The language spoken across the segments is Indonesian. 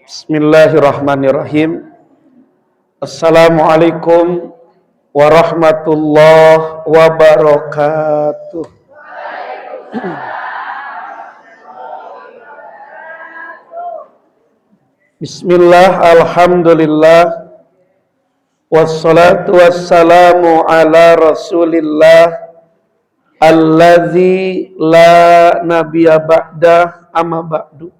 Bismillahirrahmanirrahim. Assalamualaikum warahmatullahi wabarakatuh. Bismillah, alhamdulillah, wassalatu wassalamu ala rasulillah alladzi la nabiyya ba'dah, amma ba'du.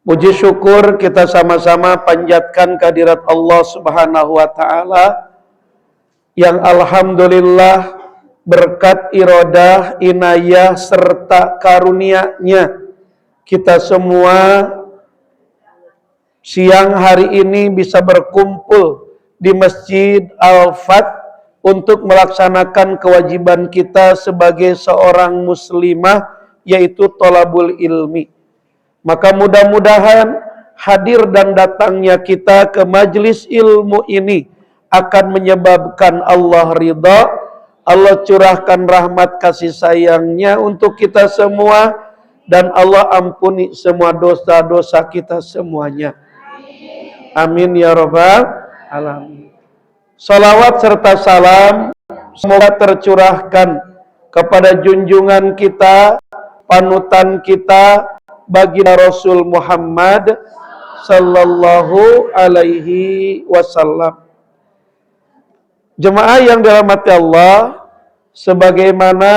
Puji syukur kita sama-sama panjatkan kehadirat Allah Subhanahu wa ta'ala yang alhamdulillah berkat iradah, inayah serta karunia-Nya kita semua siang hari ini bisa berkumpul di Masjid Al-Fat untuk melaksanakan kewajiban kita sebagai seorang muslimah, yaitu thalabul ilmi. Maka mudah-mudahan hadir dan datangnya kita ke majlis ilmu ini akan menyebabkan Allah ridha, Allah curahkan rahmat kasih sayangnya untuk kita semua, dan Allah ampuni semua dosa-dosa kita semuanya. Amin ya rabbal alamin. Salawat serta salam semoga tercurahkan kepada junjungan kita, panutan kita, baginda Rasul Muhammad sallallahu alaihi wasallam. Jemaah yang dirahmati Allah, sebagaimana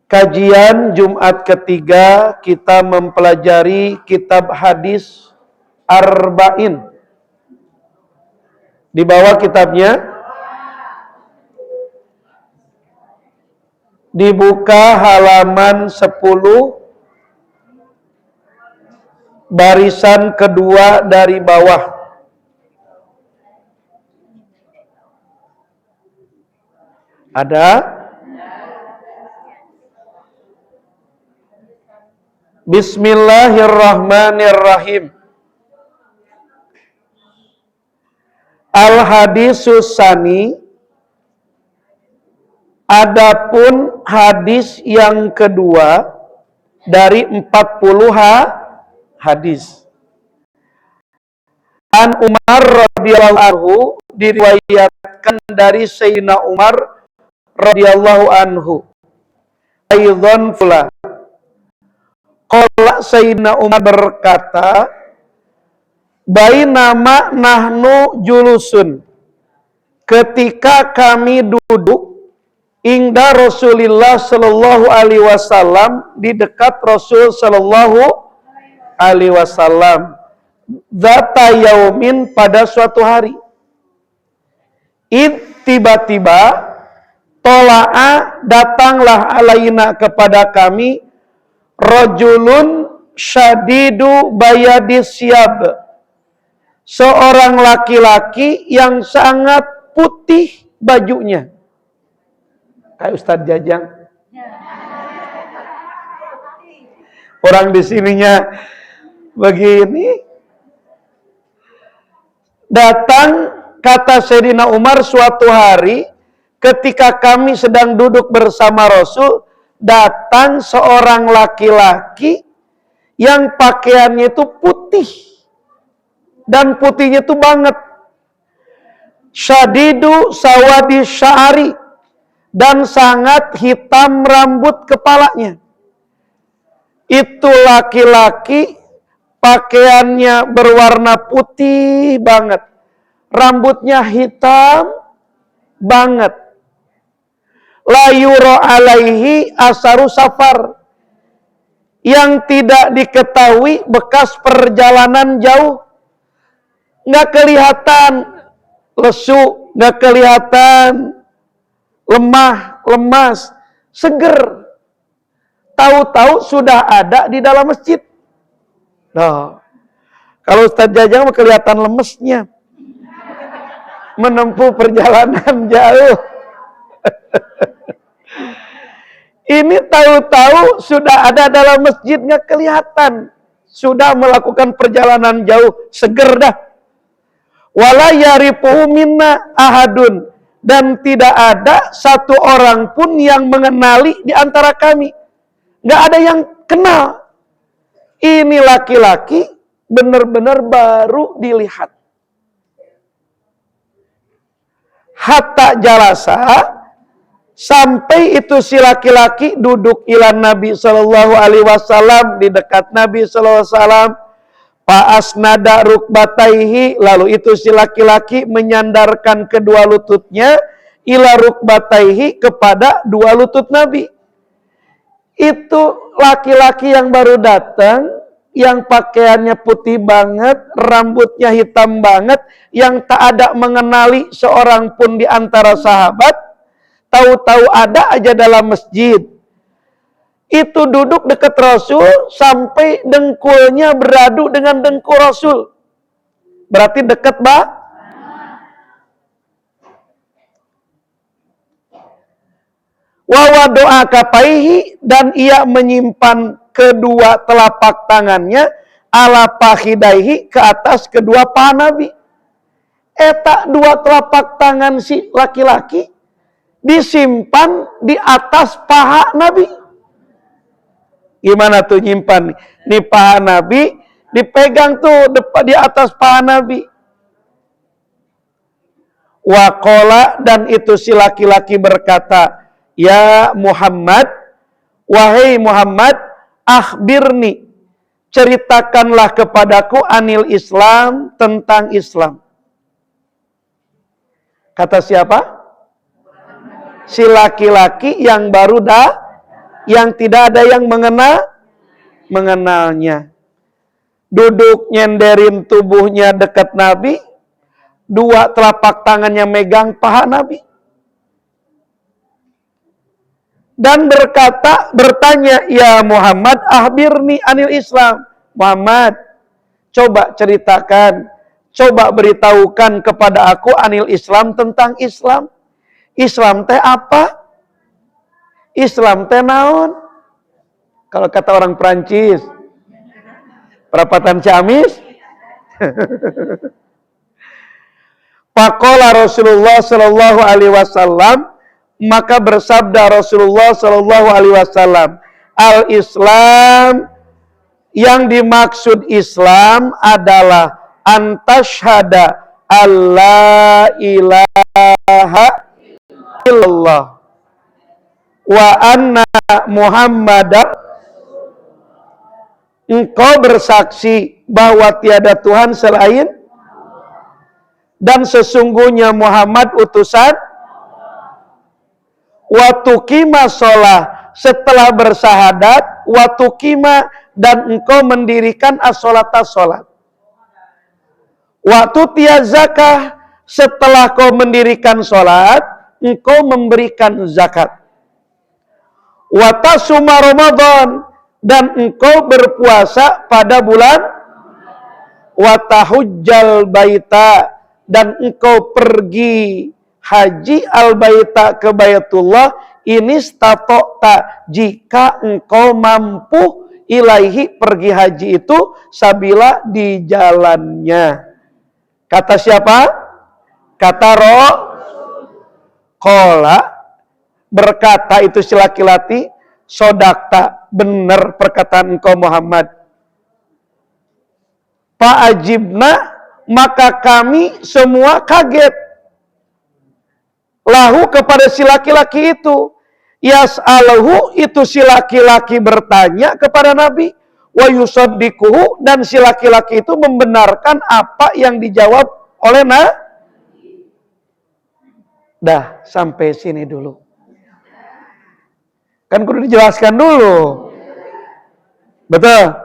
kajian Jumat ketiga kita mempelajari kitab hadis Arba'in. Di bawah kitabnya dibuka halaman 10, barisan kedua dari bawah. Ada? Bismillahirrahmanirrahim. Al-hadisus sani, adapun hadis yang kedua dari 40 hadis. An Umar radhiyallahu anhu, diriwayatkan dari Sayyidina Umar radhiyallahu anhu. Aidzan pula qala, Sayyidina Umar berkata, bainama nahnu julusun, ketika kami duduk ingda Rasulillah sallallahu alaihi wasallam, di dekat Rasul sallallahu alaihi wasallam, zata yaumin, pada suatu hari, id, tiba-tiba, tola'a, datanglah alaina, kepada kami, rajulun syadidu bayadis siyab, seorang laki-laki yang sangat putih bajunya. Kayak Ustadz Jajang. Orang di sininya begini. Datang, kata Sayyidina Umar, suatu hari ketika kami sedang duduk bersama Rasul, datang seorang laki-laki yang pakaiannya itu putih. Dan putihnya itu banget. Syadidu sawadi sya'ari, dan sangat hitam rambut kepalanya. Itu laki-laki pakaiannya berwarna putih banget. Rambutnya hitam banget. La yura alaihi asaru safar, yang tidak diketahui bekas perjalanan jauh. Nggak kelihatan lesu, nggak kelihatan lemah, lemas, seger. Tahu-tahu sudah ada di dalam masjid. Nah, kalau Ustadz Jajang kelihatan lemesnya, menempuh perjalanan jauh. Ini tahu-tahu sudah ada dalam masjid, nggak kelihatan. Sudah melakukan perjalanan jauh, seger dah. Wala yarifu minna ahadun, dan tidak ada satu orang pun yang mengenali di antara kami. Nggak ada yang kenal. Ini laki-laki benar-benar baru dilihat. Hatta jalasa, sampai itu si laki-laki duduk ila Nabi Sallallahu Alaihi Wasallam, di dekat Nabi Sallallahu Alaihi Wasallam. Fa'asnada rukbataihi, lalu itu si laki-laki menyandarkan kedua lututnya ila rukbataihi, kepada dua lutut Nabi. Itu laki-laki yang baru datang, yang pakaiannya putih banget, rambutnya hitam banget, yang tak ada mengenali seorang pun di antara sahabat, tahu-tahu ada aja dalam masjid. Itu duduk dekat Rasul sampai dengkulnya beradu dengan dengkul Rasul. Berarti dekat, Mbak? Wa wadoa kapaihi, dan ia menyimpan kedua telapak tangannya ala pakhidaihi, ke atas kedua paha Nabi. Eta dua telapak tangan si laki-laki disimpan di atas paha Nabi. Gimana tuh nyimpan? Nih paha Nabi dipegang tuh di atas paha Nabi. Waqala, dan itu si laki-laki berkata, ya Muhammad, wahai Muhammad, akhbirni, ceritakanlah kepadaku anil Islam, tentang Islam. Kata siapa? Si laki-laki yang baru yang tidak ada yang mengenalnya. Duduk nyenderin tubuhnya dekat Nabi, dua telapak tangannya megang paha Nabi. Dan bertanya, ya Muhammad, akhbirni anil Islam. Muhammad, coba ceritakan, coba beritahukan kepada aku anil Islam, tentang Islam. Islam teh apa? Islam teh naon? Kalau kata orang Perancis, perapatan Ciamis. Faqala Rasulullah sallallahu alaihi wasallam, maka bersabda Rasulullah sallallahu alaihi wasallam, al-Islam, yang dimaksud Islam adalah antashhada alla ilaha illallah wa anna Muhammadar, engkau bersaksi bahwa tiada Tuhan selain, dan sesungguhnya Muhammad utusan, wa tuqima sholah, setelah bersahadat, wa tuqima, dan engkau mendirikan as-sholata, sholat, wa tutiya zakah, setelah kau mendirikan sholat, engkau memberikan zakat, wa tasuma Ramadan, dan engkau berpuasa pada bulan, wa tahujjal baita, dan engkau pergi haji al-baita, ke Baitullah, ini statokta, jika engkau mampu, ilaihi, pergi haji itu, sabila, di jalannya. Kata siapa? Kata Qala, berkata itu si laki-laki, sodakta, benar perkataan engkau Muhammad. Fa'ajibna, maka kami semua kaget. Lahu, kepada si laki-laki itu. Yas'aluhu, itu si laki-laki bertanya kepada Nabi. Wa yusaddiquhu, dan si laki-laki itu membenarkan apa yang dijawab oleh Dah, sampai sini dulu. Kan kudu dijelaskan dulu. Betul?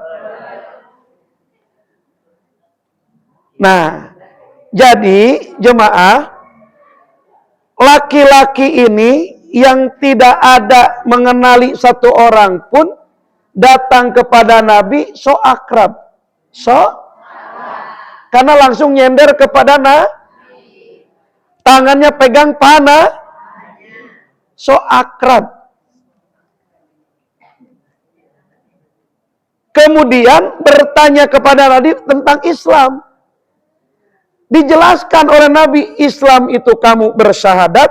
Nah, jadi jemaah, laki-laki ini yang tidak ada mengenali satu orang pun datang kepada Nabi, so akrab. Karena langsung nyender kepada tangannya pegang panah, so akrab. Kemudian bertanya kepada Nabi tentang Islam. Dijelaskan oleh Nabi, Islam itu kamu bersyahadat,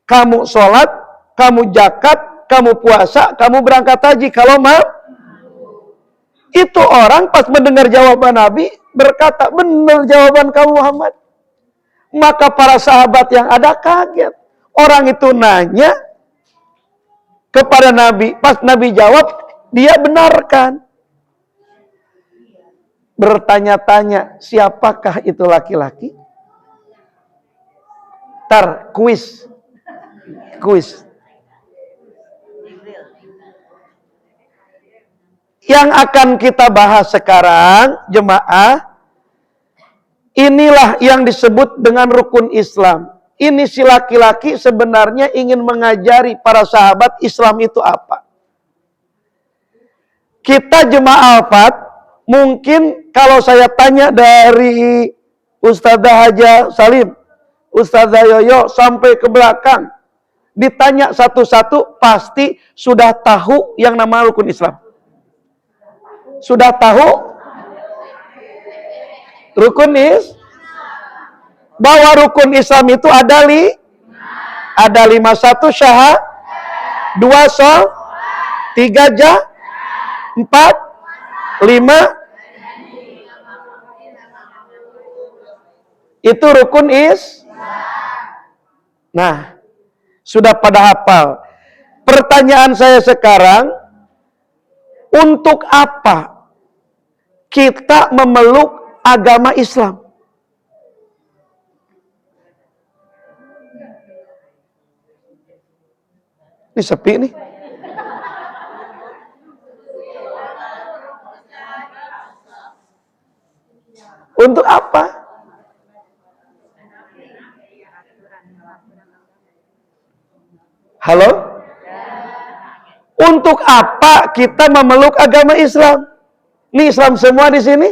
kamu sholat, kamu zakat, kamu puasa, kamu berangkat haji. Kalau mau, itu orang pas mendengar jawaban Nabi, berkata, benar jawaban kamu Muhammad. Maka para sahabat yang ada kaget. Orang itu nanya kepada Nabi, pas Nabi jawab, dia benarkan. Bertanya-tanya, siapakah itu laki-laki? Kuis. Yang akan kita bahas sekarang, jemaah, inilah yang disebut dengan rukun Islam. Ini si laki-laki sebenarnya ingin mengajari para sahabat Islam itu apa. Kita jemaah Al-Fat, mungkin kalau saya tanya dari Ustazah Haja Salim, Ustazah Yoyo sampai ke belakang, ditanya satu-satu pasti sudah tahu yang nama rukun Islam. Sudah tahu rukun bahwa rukun Islam itu ada 5. 1 syahad, 2 shol, 3 jah, 4, 5. Itu rukun Nah, sudah pada hafal. Pertanyaan saya sekarang, untuk apa kita memeluk agama Islam? Ini sepi nih. Untuk apa? Halo? Untuk apa kita memeluk agama Islam? Ini Islam semua di sini?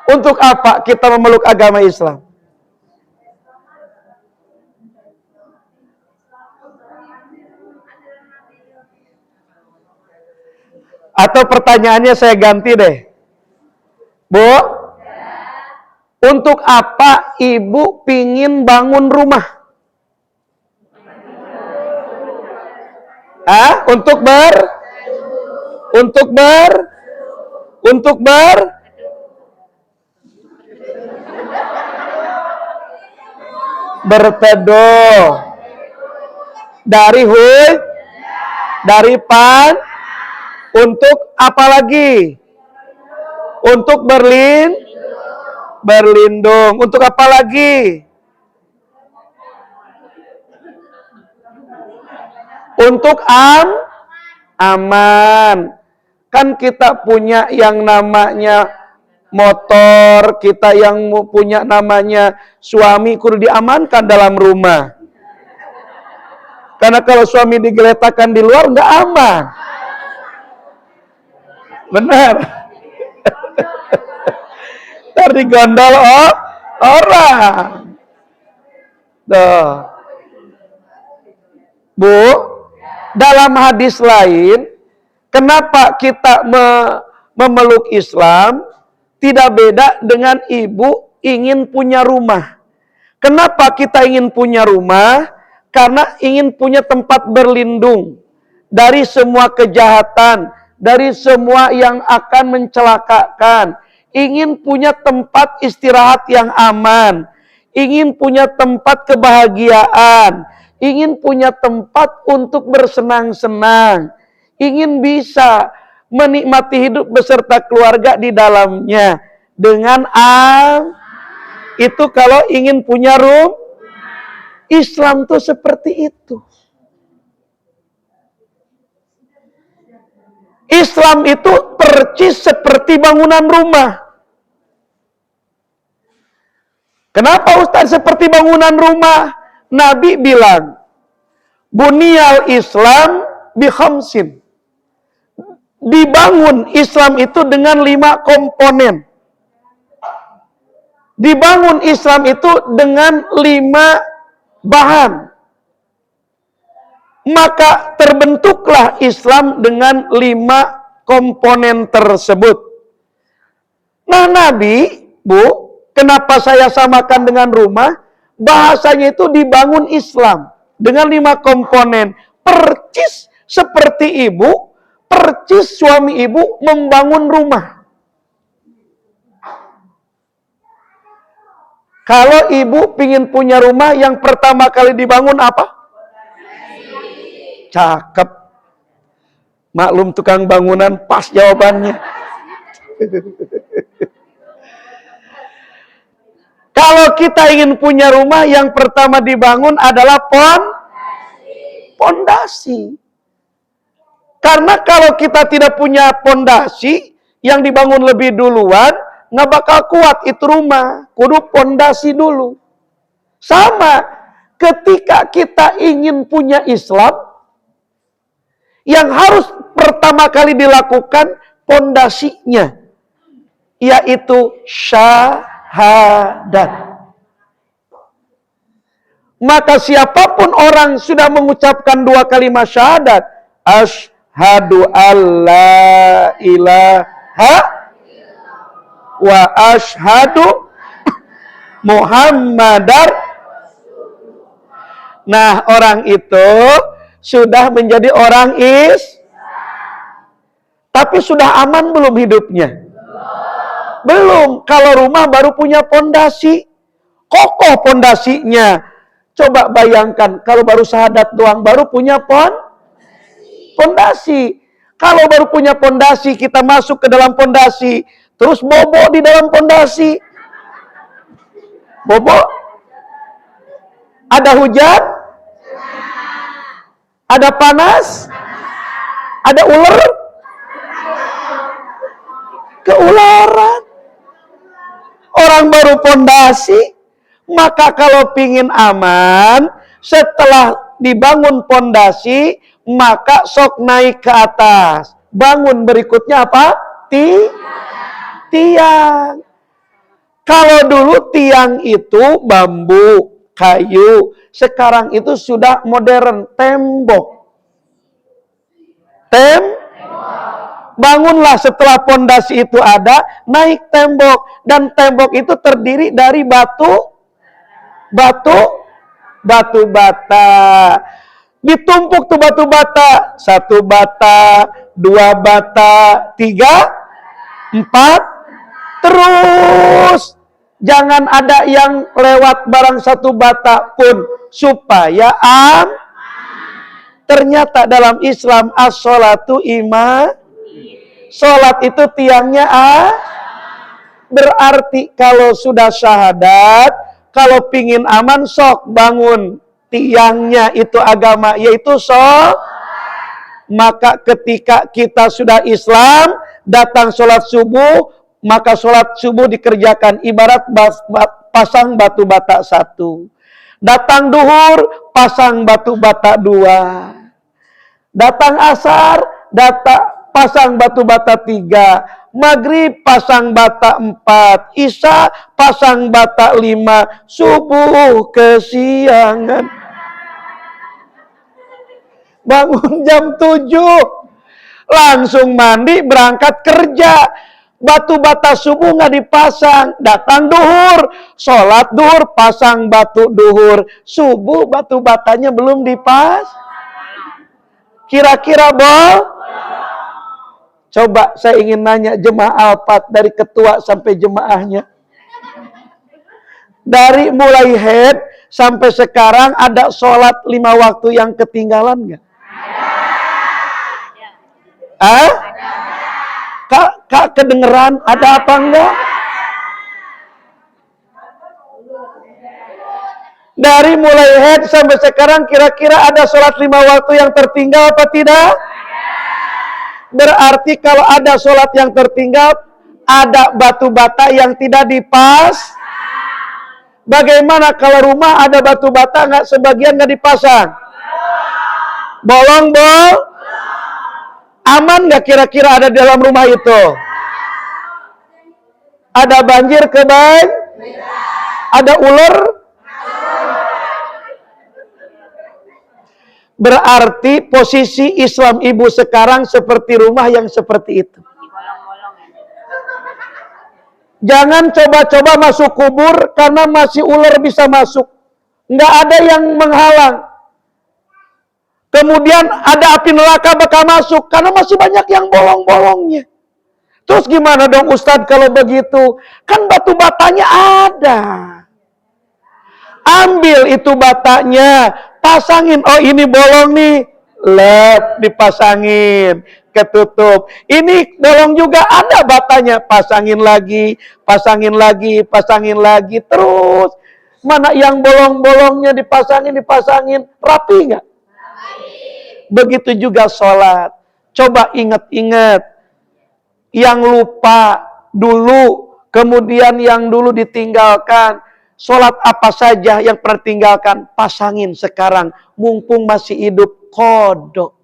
Untuk apa kita memeluk agama Islam? Atau pertanyaannya saya ganti deh. Bu, untuk apa ibu pingin bangun rumah? Untuk berteduh dari untuk apa lagi? Untuk berlindung. Untuk apa lagi? Untuk aman. Kan kita punya yang namanya motor, kita yang punya namanya suami kudu diamankan dalam rumah. Karena kalau suami digeletakkan di luar nggak aman. Benar. Ntar digondol orang. Tuh. Bu, dalam hadis lain, kenapa kita memeluk Islam tidak beda dengan ibu ingin punya rumah. Kenapa kita ingin punya rumah? Karena ingin punya tempat berlindung dari semua kejahatan, dari semua yang akan mencelakakan. Ingin punya tempat istirahat yang aman. Ingin punya tempat kebahagiaan. Ingin punya tempat untuk bersenang-senang. Ingin bisa menikmati hidup beserta keluarga di dalamnya. Dengan itu kalau ingin punya Islam tuh seperti itu. Islam itu percis seperti bangunan rumah. Kenapa Ustaz seperti bangunan rumah? Nabi bilang, Bunyal Islam bi khamsin. Dibangun Islam itu dengan 5 komponen. Dibangun Islam itu dengan 5 bahan. Maka terbentuklah Islam dengan 5 komponen tersebut. Nah, Nabi, Bu, Kenapa saya samakan dengan rumah? Bahasanya itu dibangun Islam dengan 5 komponen. Percis seperti ibu, percis suami ibu membangun rumah. Kalau ibu pingin punya rumah, yang pertama kali dibangun apa? Cakep. Maklum tukang bangunan, pas jawabannya. Kalau kita ingin punya rumah, yang pertama dibangun adalah pondasi. Karena kalau kita tidak punya pondasi yang dibangun lebih duluan, nggak bakal kuat itu rumah. Kudu pondasi dulu. Sama, ketika kita ingin punya Islam, yang harus pertama kali dilakukan pondasinya, yaitu syahadat. Maka siapapun orang sudah mengucapkan 2 kalimat syahadat, asyhadu alla ilaha wa asyhadu Muhammadar. Nah, orang itu sudah menjadi orang tapi sudah aman belum hidupnya? Belum. Kalau rumah baru punya pondasi, kokoh pondasinya. Coba bayangkan kalau baru syahadat doang, baru punya pondasi. Kalau baru punya pondasi, kita masuk ke dalam pondasi, terus bobo di dalam pondasi. Bobo? Ada hujan? Ada panas? Ada ular? Keularan. Orang baru pondasi. Maka kalau pingin aman, setelah dibangun pondasi, maka sok naik ke atas. Bangun berikutnya apa? Tiang. Kalau dulu tiang itu bambu, kayu. Sekarang itu sudah modern, tembok. Bangunlah setelah pondasi itu ada, naik tembok. Dan tembok itu terdiri dari batu bata. Ditumpuk tuh batu bata. 1 bata, 2 bata, 3, 4. Terus jangan ada yang lewat barang 1 bata pun, supaya ternyata dalam Islam as-sholatu sholat itu tiangnya berarti kalau sudah syahadat, kalau pingin aman, sok bangun tiangnya itu agama, yaitu Maka ketika kita sudah Islam, datang sholat subuh, maka sholat subuh dikerjakan ibarat pasang batu bata 1. Datang duhur, pasang batu bata 2. Datang asar, pasang batu bata 3. Maghrib pasang bata 4, Isya pasang bata 5, subuh kesiangan. Bangun jam 7, langsung mandi berangkat kerja. Batu bata subuh nggak dipasang, datang duhur, sholat duhur, pasang batu duhur, subuh batu batanya belum dipas. Kira-kira Coba saya ingin nanya jemaah Alfat dari ketua sampai jemaahnya. Dari mulai head sampai sekarang ada sholat 5 waktu yang ketinggalan nggak? Kak kedengeran ada apa enggak? Dari mulai head sampai sekarang kira-kira ada sholat 5 waktu yang tertinggal apa tidak? Berarti kalau ada sholat yang tertinggal, ada batu bata yang tidak dipas. Bagaimana kalau rumah ada batu bata sebagian nggak dipasang? Bolong. Aman nggak kira-kira ada di dalam rumah itu? Ada banjir ada ular? Berarti posisi Islam ibu sekarang seperti rumah yang seperti itu. Jangan coba-coba masuk kubur karena masih ular bisa masuk. Nggak ada yang menghalang. Kemudian ada api neraka bakal masuk karena masih banyak yang bolong-bolongnya. Terus gimana dong Ustadz kalau begitu? Kan batu batanya ada. Ambil itu batanya, pasangin. Oh ini bolong nih, lep dipasangin, ketutup. Ini bolong juga ada batanya, pasangin lagi, pasangin lagi, pasangin lagi. Terus mana yang bolong-bolongnya dipasangin, rapi nggak? Begitu juga sholat. Coba ingat-ingat yang lupa dulu, kemudian yang dulu ditinggalkan. Sholat apa saja yang pernah tinggalkan, pasangin sekarang. Mumpung masih hidup, kodok.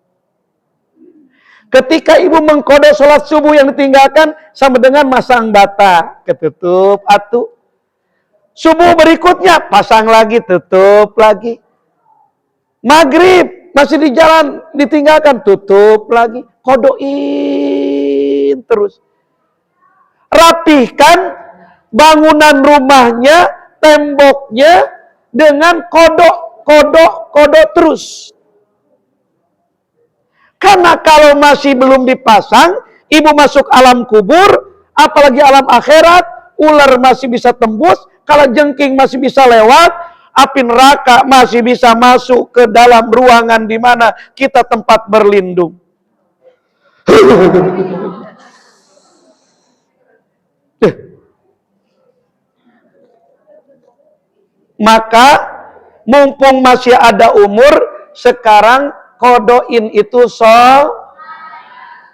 Ketika ibu mengkodok sholat subuh yang ditinggalkan, sama dengan masang bata. Ketutup, atuh. Subuh berikutnya, pasang lagi, tutup lagi. Maghrib, masih di jalan, ditinggalkan, tutup lagi. Kodokin terus. Rapihkan bangunan rumahnya, temboknya dengan kodok terus. Karena kalau masih belum dipasang, ibu masuk alam kubur, apalagi alam akhirat, ular masih bisa tembus, kalajengking masih bisa lewat, api neraka masih bisa masuk ke dalam ruangan di mana kita tempat berlindung. Maka mumpung masih ada umur, sekarang kodoin itu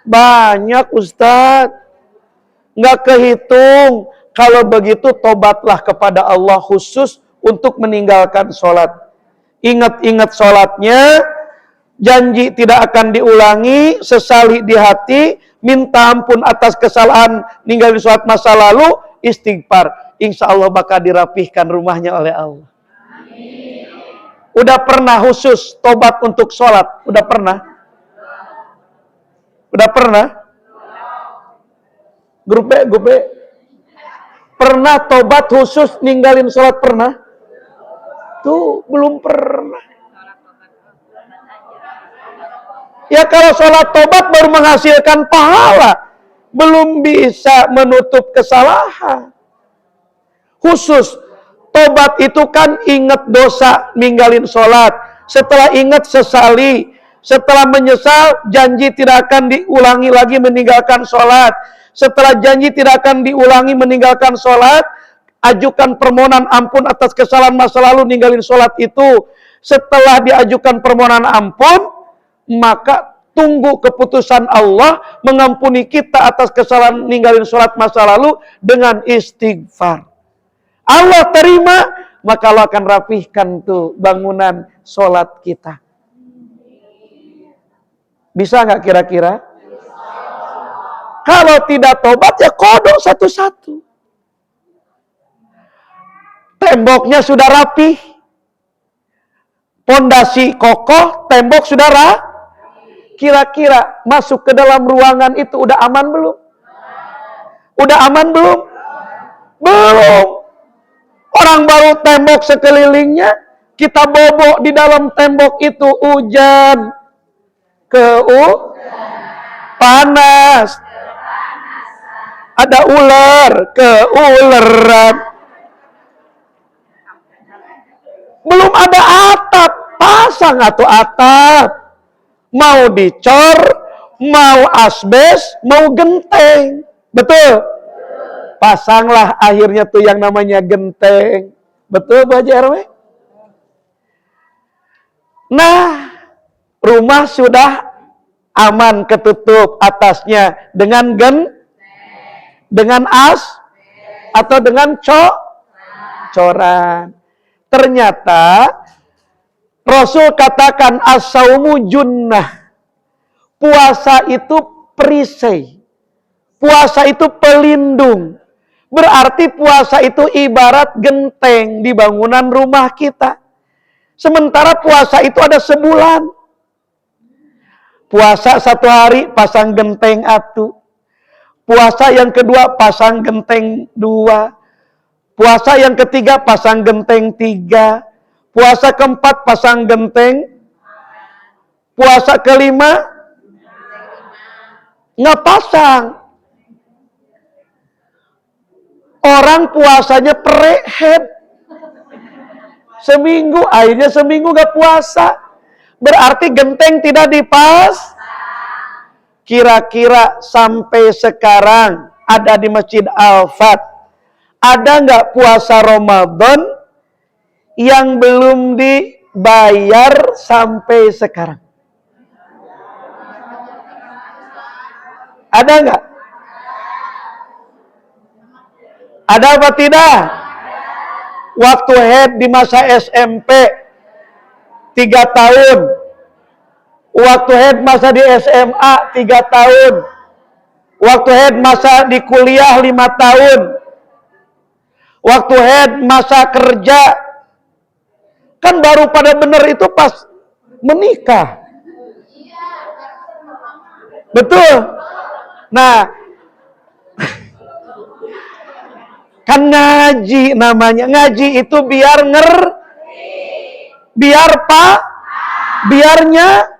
banyak Ustadz. Nggak kehitung. Kalau begitu tobatlah kepada Allah khusus untuk meninggalkan sholat. Ingat-ingat sholatnya, janji tidak akan diulangi, sesali di hati, minta ampun atas kesalahan, ninggalin sholat masa lalu, istighfar. Insya Allah bakal dirapihkan rumahnya oleh Allah. Amin. Udah pernah khusus tobat untuk sholat? Udah pernah? Udah pernah? Grup B. Pernah tobat khusus ninggalin sholat pernah? Tuh, belum pernah. Ya kalau sholat tobat baru menghasilkan pahala. Belum bisa menutup kesalahan. Khusus, tobat itu kan ingat dosa, ninggalin sholat. Setelah ingat sesali. Setelah menyesal, janji tidak akan diulangi lagi meninggalkan sholat. Setelah janji tidak akan diulangi meninggalkan sholat, ajukan permohonan ampun atas kesalahan masa lalu ninggalin sholat itu. Setelah diajukan permohonan ampun, maka tunggu keputusan Allah mengampuni kita atas kesalahan ninggalin sholat masa lalu dengan istighfar. Allah terima, maka Allah akan rapihkan tuh bangunan sholat kita. Bisa nggak kira-kira? Kalau tidak tobat ya kodok satu-satu. Temboknya sudah rapih, pondasi kokoh, tembok sudah Kira-kira masuk ke dalam ruangan itu udah aman belum? Udah aman belum? Belum. Orang baru tembok sekelilingnya, kita bobok di dalam tembok itu hujan, panas, ada ular, keuleran. Belum ada atap, pasang atau atap. Mau dicor, mau asbes, mau genteng. Betul? Pasanglah akhirnya tuh yang namanya genteng. Betul Bu Haji RW? Nah, rumah sudah aman ketutup atasnya dengan dengan atau dengan coran. Ternyata Rasul katakan as-saumu junnah. Puasa itu perisai. Puasa itu pelindung. Berarti puasa itu ibarat genteng di bangunan rumah kita. Sementara puasa itu ada sebulan. Puasa 1 hari pasang genteng atu. Puasa yang kedua pasang genteng 2. Puasa yang ketiga pasang genteng 3. Puasa keempat pasang genteng. Puasa kelima nggak pasang. Orang puasanya prehead. Seminggu, akhirnya seminggu nggak puasa. Berarti genteng tidak dipas. Kira-kira sampai sekarang ada di Masjid Al-Fat, ada nggak puasa Ramadan yang belum dibayar sampai sekarang? Ada nggak? Ada apa tidak? Waktu head di masa SMP 3 tahun. Waktu head masa di SMA 3 tahun. Waktu head masa di kuliah 5 tahun. Waktu head masa kerja. Kan baru pada benar itu pas menikah. Betul. Nah, kan ngaji namanya. Ngaji itu biar biar pak, biarnya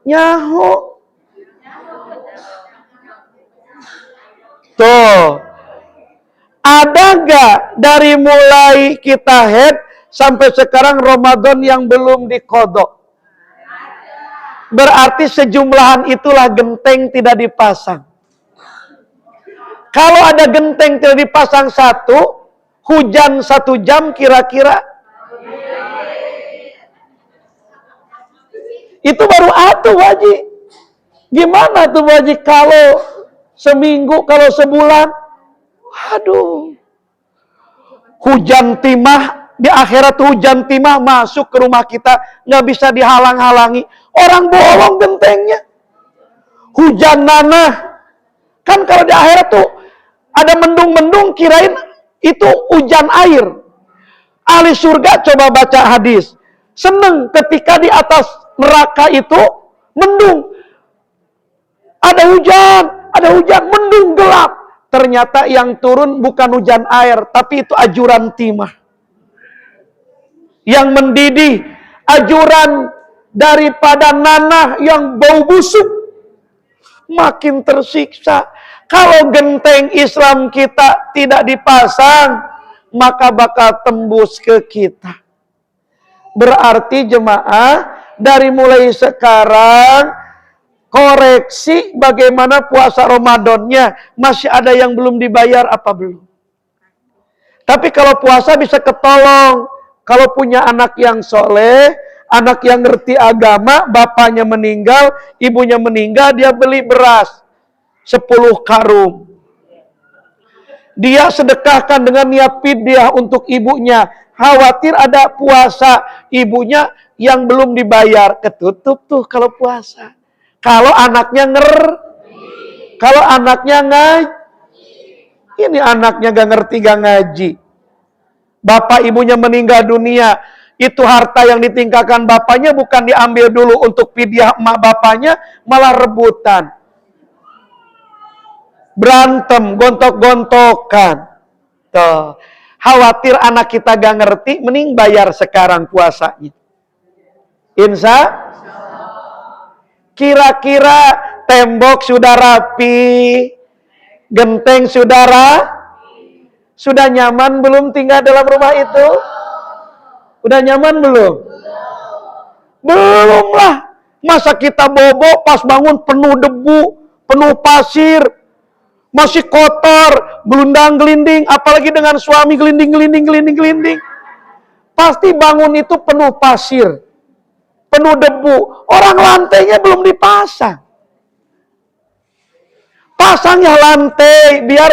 nyaho. Tuh. Ada gak dari mulai kita head sampai sekarang Ramadan yang belum dikodok? Berarti sejumlahan itulah genteng tidak dipasang. Kalau ada genteng tidak dipasang 1, hujan 1 jam kira-kira. Itu baru atuh Waji. Gimana tuh Waji kalau seminggu, kalau sebulan? Aduh. Hujan timah, di akhirat hujan timah masuk ke rumah kita, nggak bisa dihalang-halangi. Orang bolong gentengnya. Hujan nanah. Kan kalau di akhirat tuh ada mendung-mendung, kirain itu hujan air. Ahli surga coba baca hadis. Seneng ketika di atas neraka itu mendung. Ada hujan, mendung gelap. Ternyata yang turun bukan hujan air, tapi itu ajuran timah. Yang mendidih, ajuran daripada nanah yang bau busuk. Makin tersiksa. Kalau genteng Islam kita tidak dipasang, maka bakal tembus ke kita. Berarti jemaah, dari mulai sekarang, koreksi bagaimana puasa Ramadannya. Masih ada yang belum dibayar apa belum? Tapi kalau puasa bisa ketolong. Kalau punya anak yang soleh, anak yang ngerti agama, bapaknya meninggal, ibunya meninggal, dia beli beras 10 karung. Dia sedekahkan dengan niat fidyah untuk ibunya. Khawatir ada puasa ibunya yang belum dibayar. Ketutup tuh kalau puasa. Kalau anaknya kalau anaknya ngaji. Ini anaknya gak ngerti, gak ngaji. Bapak ibunya meninggal dunia. Itu harta yang ditinggalkan bapaknya bukan diambil dulu untuk fidyah emak bapaknya, malah rebutan. Berantem, gontok-gontokan. Tuh. Khawatir anak kita gak ngerti, mending bayar sekarang puasanya. Kira-kira tembok sudah rapi, genteng sudah nyaman belum tinggal dalam rumah itu? Udah nyaman belum? Belum lah. Masa kita bobo pas bangun penuh debu, penuh pasir, masih kotor, gelundang-gelinding, apalagi dengan suami gelinding. Pasti bangun itu penuh pasir, penuh debu. Orang lantainya belum dipasang. Pasangnya lantai biar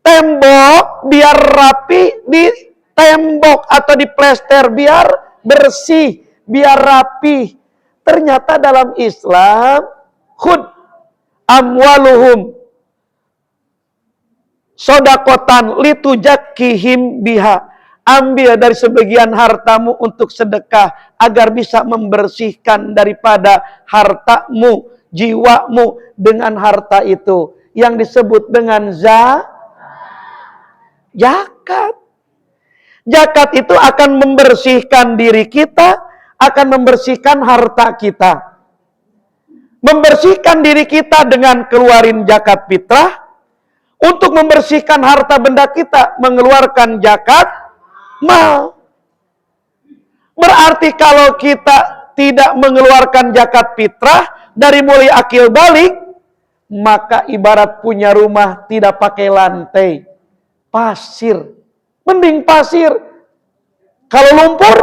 tembok biar rapi, di tembok atau di plester biar bersih, biar rapi. Ternyata dalam Islam, khud amwaluhum sodakotan litujakkihim biha. Ambil dari sebagian hartamu untuk sedekah agar bisa membersihkan daripada hartamu. jiwamu dengan harta itu yang disebut dengan zakat. Zakat itu akan membersihkan diri kita, akan membersihkan harta kita. Membersihkan diri kita dengan keluarin zakat fitrah, untuk membersihkan harta benda kita mengeluarkan zakat mal. Berarti kalau kita tidak mengeluarkan zakat fitrah dari mulai akil balik, maka ibarat punya rumah tidak pakai lantai, pasir. Mending pasir. Kalau lumpur,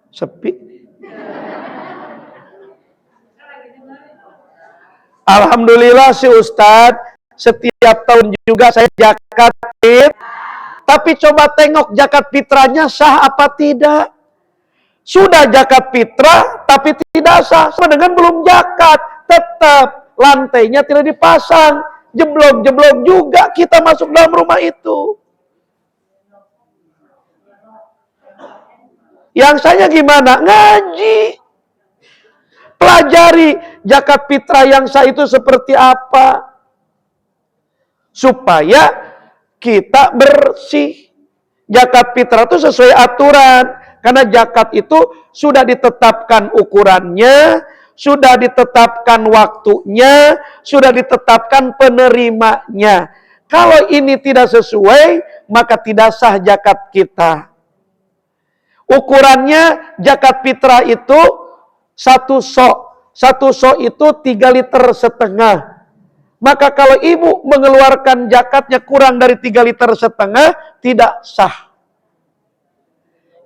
sepi. Alhamdulillah si Ustadz, setiap tahun juga saya zakat fitrah. Tapi coba tengok zakat fitrahnya sah apa tidak. Sudah zakat fitrah, tapi tidak sah. Sama dengan belum zakat, tetap lantainya tidak dipasang. Jeblok-jeblok juga kita masuk dalam rumah itu. Yang saya gimana? Ngaji. Pelajari zakat fitrah yang sah itu seperti apa. Supaya kita bersih. Zakat fitrah itu sesuai aturan. Karena zakat itu sudah ditetapkan ukurannya, sudah ditetapkan waktunya, sudah ditetapkan penerimanya. Kalau ini tidak sesuai, maka tidak sah zakat kita. Ukurannya zakat fitrah itu 1 sok. 1 sok itu 3,5 liter. Maka kalau ibu mengeluarkan zakatnya kurang dari 3,5 liter, tidak sah.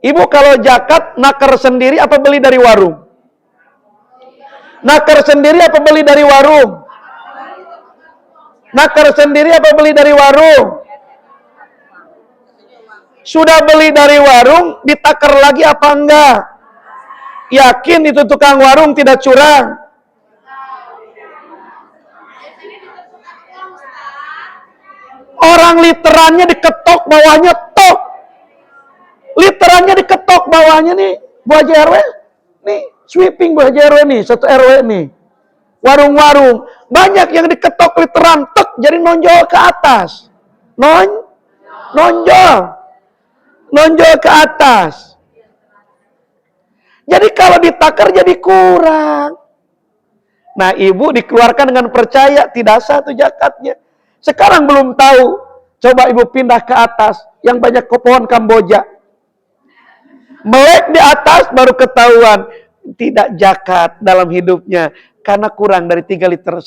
Ibu kalau zakat nakar sendiri apa beli dari warung? Nakar sendiri apa beli dari warung? Nakar sendiri apa beli dari warung? Sudah beli dari warung, ditakar lagi apa enggak? Yakin itu tukang warung tidak curang? Orang literannya diketok, bawahnya tok. Literannya diketok, bawahnya nih. Bu Haji RW, nih sweeping Bu Haji RW nih, 1 RW nih. Warung-warung, banyak yang diketok literan, tek, jadi nonjol ke atas. Nonjol ke atas. Jadi kalau ditakar jadi kurang. Nah, ibu dikeluarkan dengan percaya, tidak sah tuh zakatnya. Sekarang belum tahu, coba ibu pindah ke atas, yang banyak pohon Kamboja. Melek di atas baru ketahuan, tidak zakat dalam hidupnya, karena kurang dari 3,5 liter.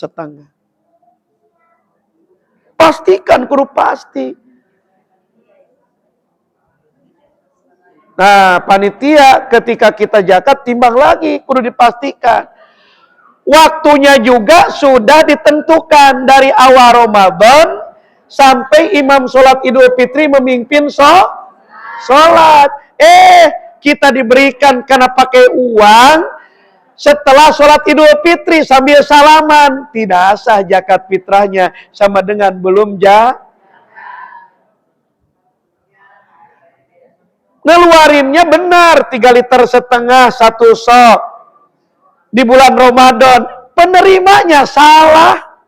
Pastikan, kudu pasti. Nah, panitia ketika kita zakat timbang lagi, kudu dipastikan. Waktunya juga sudah ditentukan dari awal Ramadan sampai imam sholat Idul Fitri memimpin sholat. Kita diberikan karena pakai uang setelah sholat Idul Fitri sambil salaman. Tidak sah zakat fitrahnya, sama dengan belum ngeluarinnya benar 3,5 liter, 1 sok di bulan Ramadan. Penerimanya salah.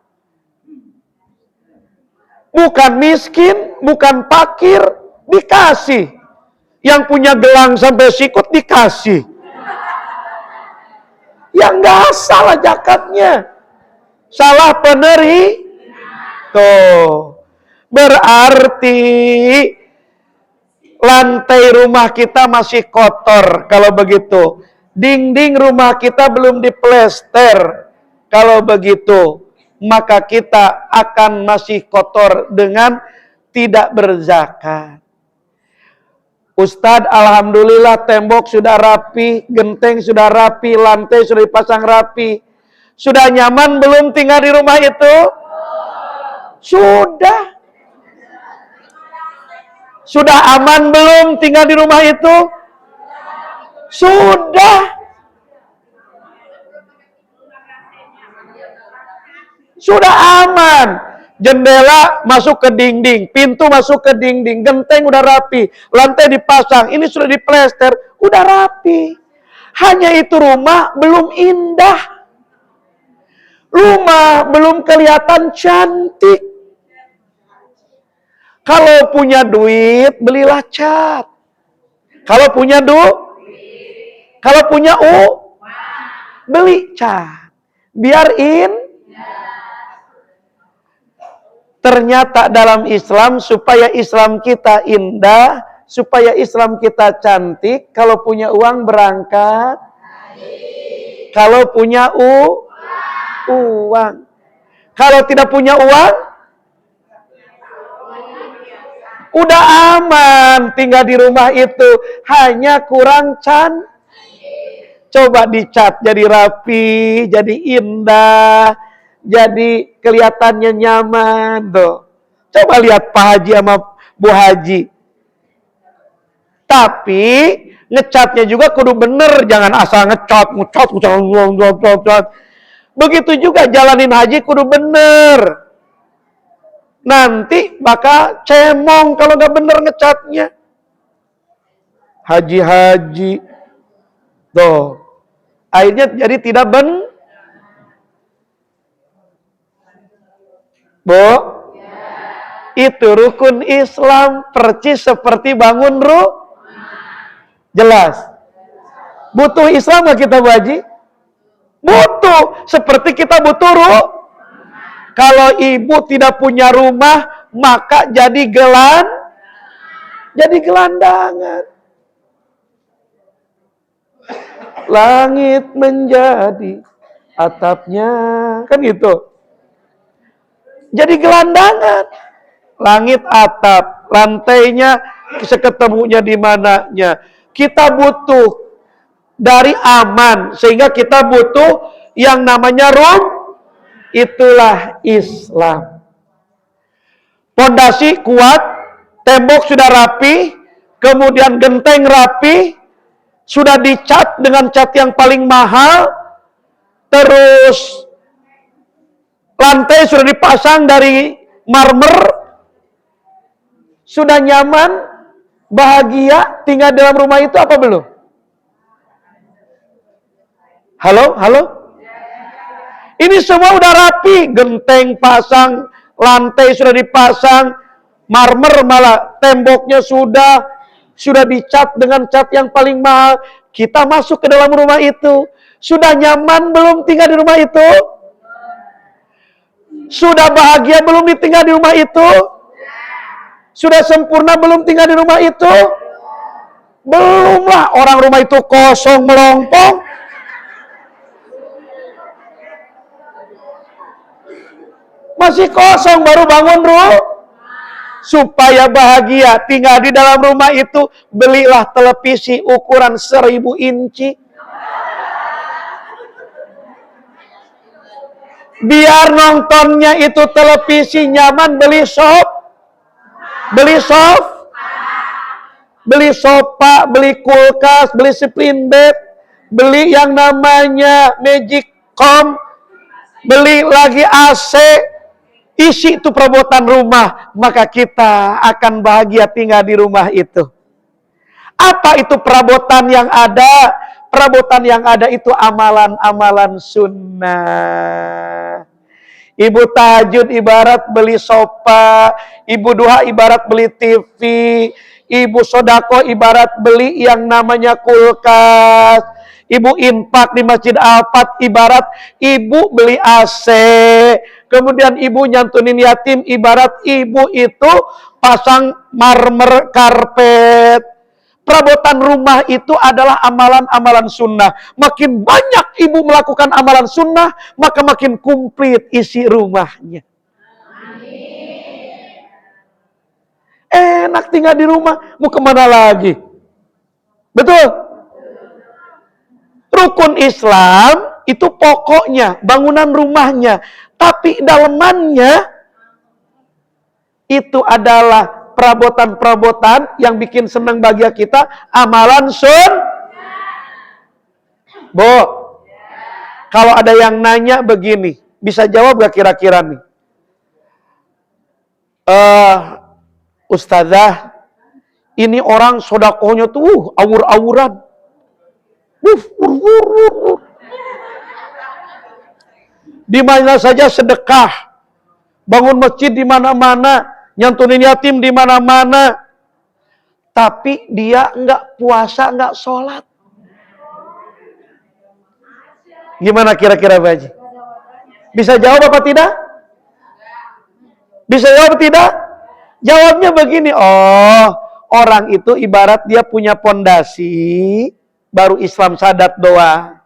Bukan miskin, bukan fakir, dikasih. Yang punya gelang sampai sikut dikasih. Ya enggak salah zakatnya. Salah Tuh. Berarti lantai rumah kita masih kotor kalau begitu. Dinding rumah kita belum diplester kalau begitu. Maka kita akan masih kotor dengan tidak berzakat. Ustadz, alhamdulillah tembok sudah rapi, genteng sudah rapi, lantai sudah dipasang rapi. Sudah nyaman belum tinggal di rumah itu? Sudah. Sudah aman belum tinggal di rumah itu? Sudah. Sudah aman. Jendela masuk ke dinding, pintu masuk ke dinding, genteng udah rapi, lantai dipasang, ini sudah diplester, udah rapi. Hanya itu rumah belum indah. Rumah belum kelihatan cantik. Kalau punya duit, belilah cat. Kalau punya kalau punya beli cat. Biar ternyata dalam Islam, supaya Islam kita indah, supaya Islam kita cantik, kalau punya uang berangkat. Kalau punya uang. Kalau tidak punya uang, udah aman tinggal di rumah itu. Hanya kurang cantik. Coba dicat jadi rapi, jadi indah, jadi kelihatannya nyaman tuh. Coba lihat Pak Haji sama Bu Haji. Tapi ngecatnya juga kudu bener, jangan asal ngecat. Begitu juga jalanin haji kudu bener. Nanti bakal cemong kalau nggak bener ngecatnya. Haji-haji. Tuh. Akhirnya jadi tidak Bu? Itu rukun Islam percis seperti bangun jelas. Butuh Islam nggak kita Bu Haji? Butuh. Seperti kita butuh Kalau ibu tidak punya rumah, maka jadi gelandangan. Langit menjadi atapnya, kan gitu. Jadi gelandangan. Langit atap, lantainya seketemunya di mananya. Kita butuh dari aman, sehingga kita butuh yang namanya itulah Islam. Pondasi kuat, tembok sudah rapi, kemudian genteng rapi, sudah dicat dengan cat yang paling mahal, terus lantai sudah dipasang dari marmer, sudah nyaman, bahagia, tinggal dalam rumah itu apa belum? Halo? Ini semua udah rapi, genteng pasang, lantai sudah dipasang, marmer malah temboknya sudah dicat dengan cat yang paling mahal. Kita masuk ke dalam rumah itu. Sudah nyaman belum tinggal di rumah itu? Sudah bahagia belum tinggal di rumah itu? Sudah sempurna belum tinggal di rumah itu? Belumlah, orang rumah itu kosong melompong. Masih kosong baru bangun supaya bahagia tinggal di dalam rumah itu, belilah televisi ukuran 1000 inci. Biar nontonnya itu televisi nyaman, beli sofa, beli kulkas, beli spring bed, beli yang namanya Magic Com, beli lagi AC. Isi itu perabotan rumah, maka kita akan bahagia tinggal di rumah itu. Apa itu perabotan yang ada? Perabotan yang ada itu amalan-amalan sunnah. Ibu tahajud ibarat beli sofa, ibu duha ibarat beli TV, ibu sodako ibarat beli yang namanya kulkas, ibu infak di Masjid Al-Fat ibarat ibu beli AC. Kemudian ibu nyantunin yatim ibarat ibu itu pasang marmer karpet. Perabotan rumah itu adalah amalan-amalan sunnah. Makin banyak ibu melakukan amalan sunnah, maka makin komplit isi rumahnya. Enak tinggal di rumah, mau kemana lagi? Betul? Rukun Islam itu pokoknya, bangunan rumahnya. Tapi dalemannya itu adalah perabotan-perabotan yang bikin senang bahagia kita, amalan Bu, kalau ada yang nanya begini, bisa jawab gak kira-kira nih? Ustazah, ini orang sodakohnya tuh awur-awuran. Di mana saja sedekah, bangun masjid di mana-mana, nyantunin yatim di mana-mana. Tapi dia enggak puasa, enggak sholat. Gimana kira-kira Pak Haji? Bisa jawab apa tidak? Bisa jawab tidak? Jawabnya begini, orang itu ibarat dia punya pondasi, baru Islam sadat doang.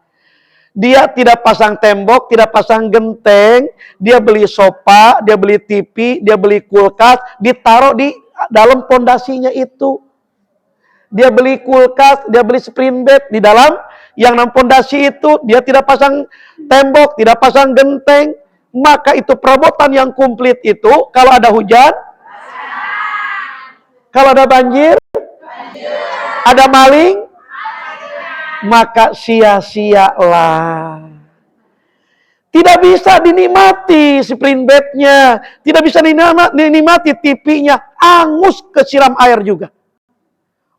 Dia tidak pasang tembok, tidak pasang genteng, dia beli sofa, dia beli TV, dia beli kulkas, ditaruh di dalam pondasinya itu. Dia beli kulkas, dia beli spring bed di dalam yang dalam pondasi itu, dia tidak pasang tembok, tidak pasang genteng, maka itu perabotan yang komplit itu kalau ada hujan, kalau ada banjir, ada maling, maka sia-sialah. Tidak bisa dinikmati spring bed-nya, tidak bisa dinikmati TV-nya, angus kesiram air juga.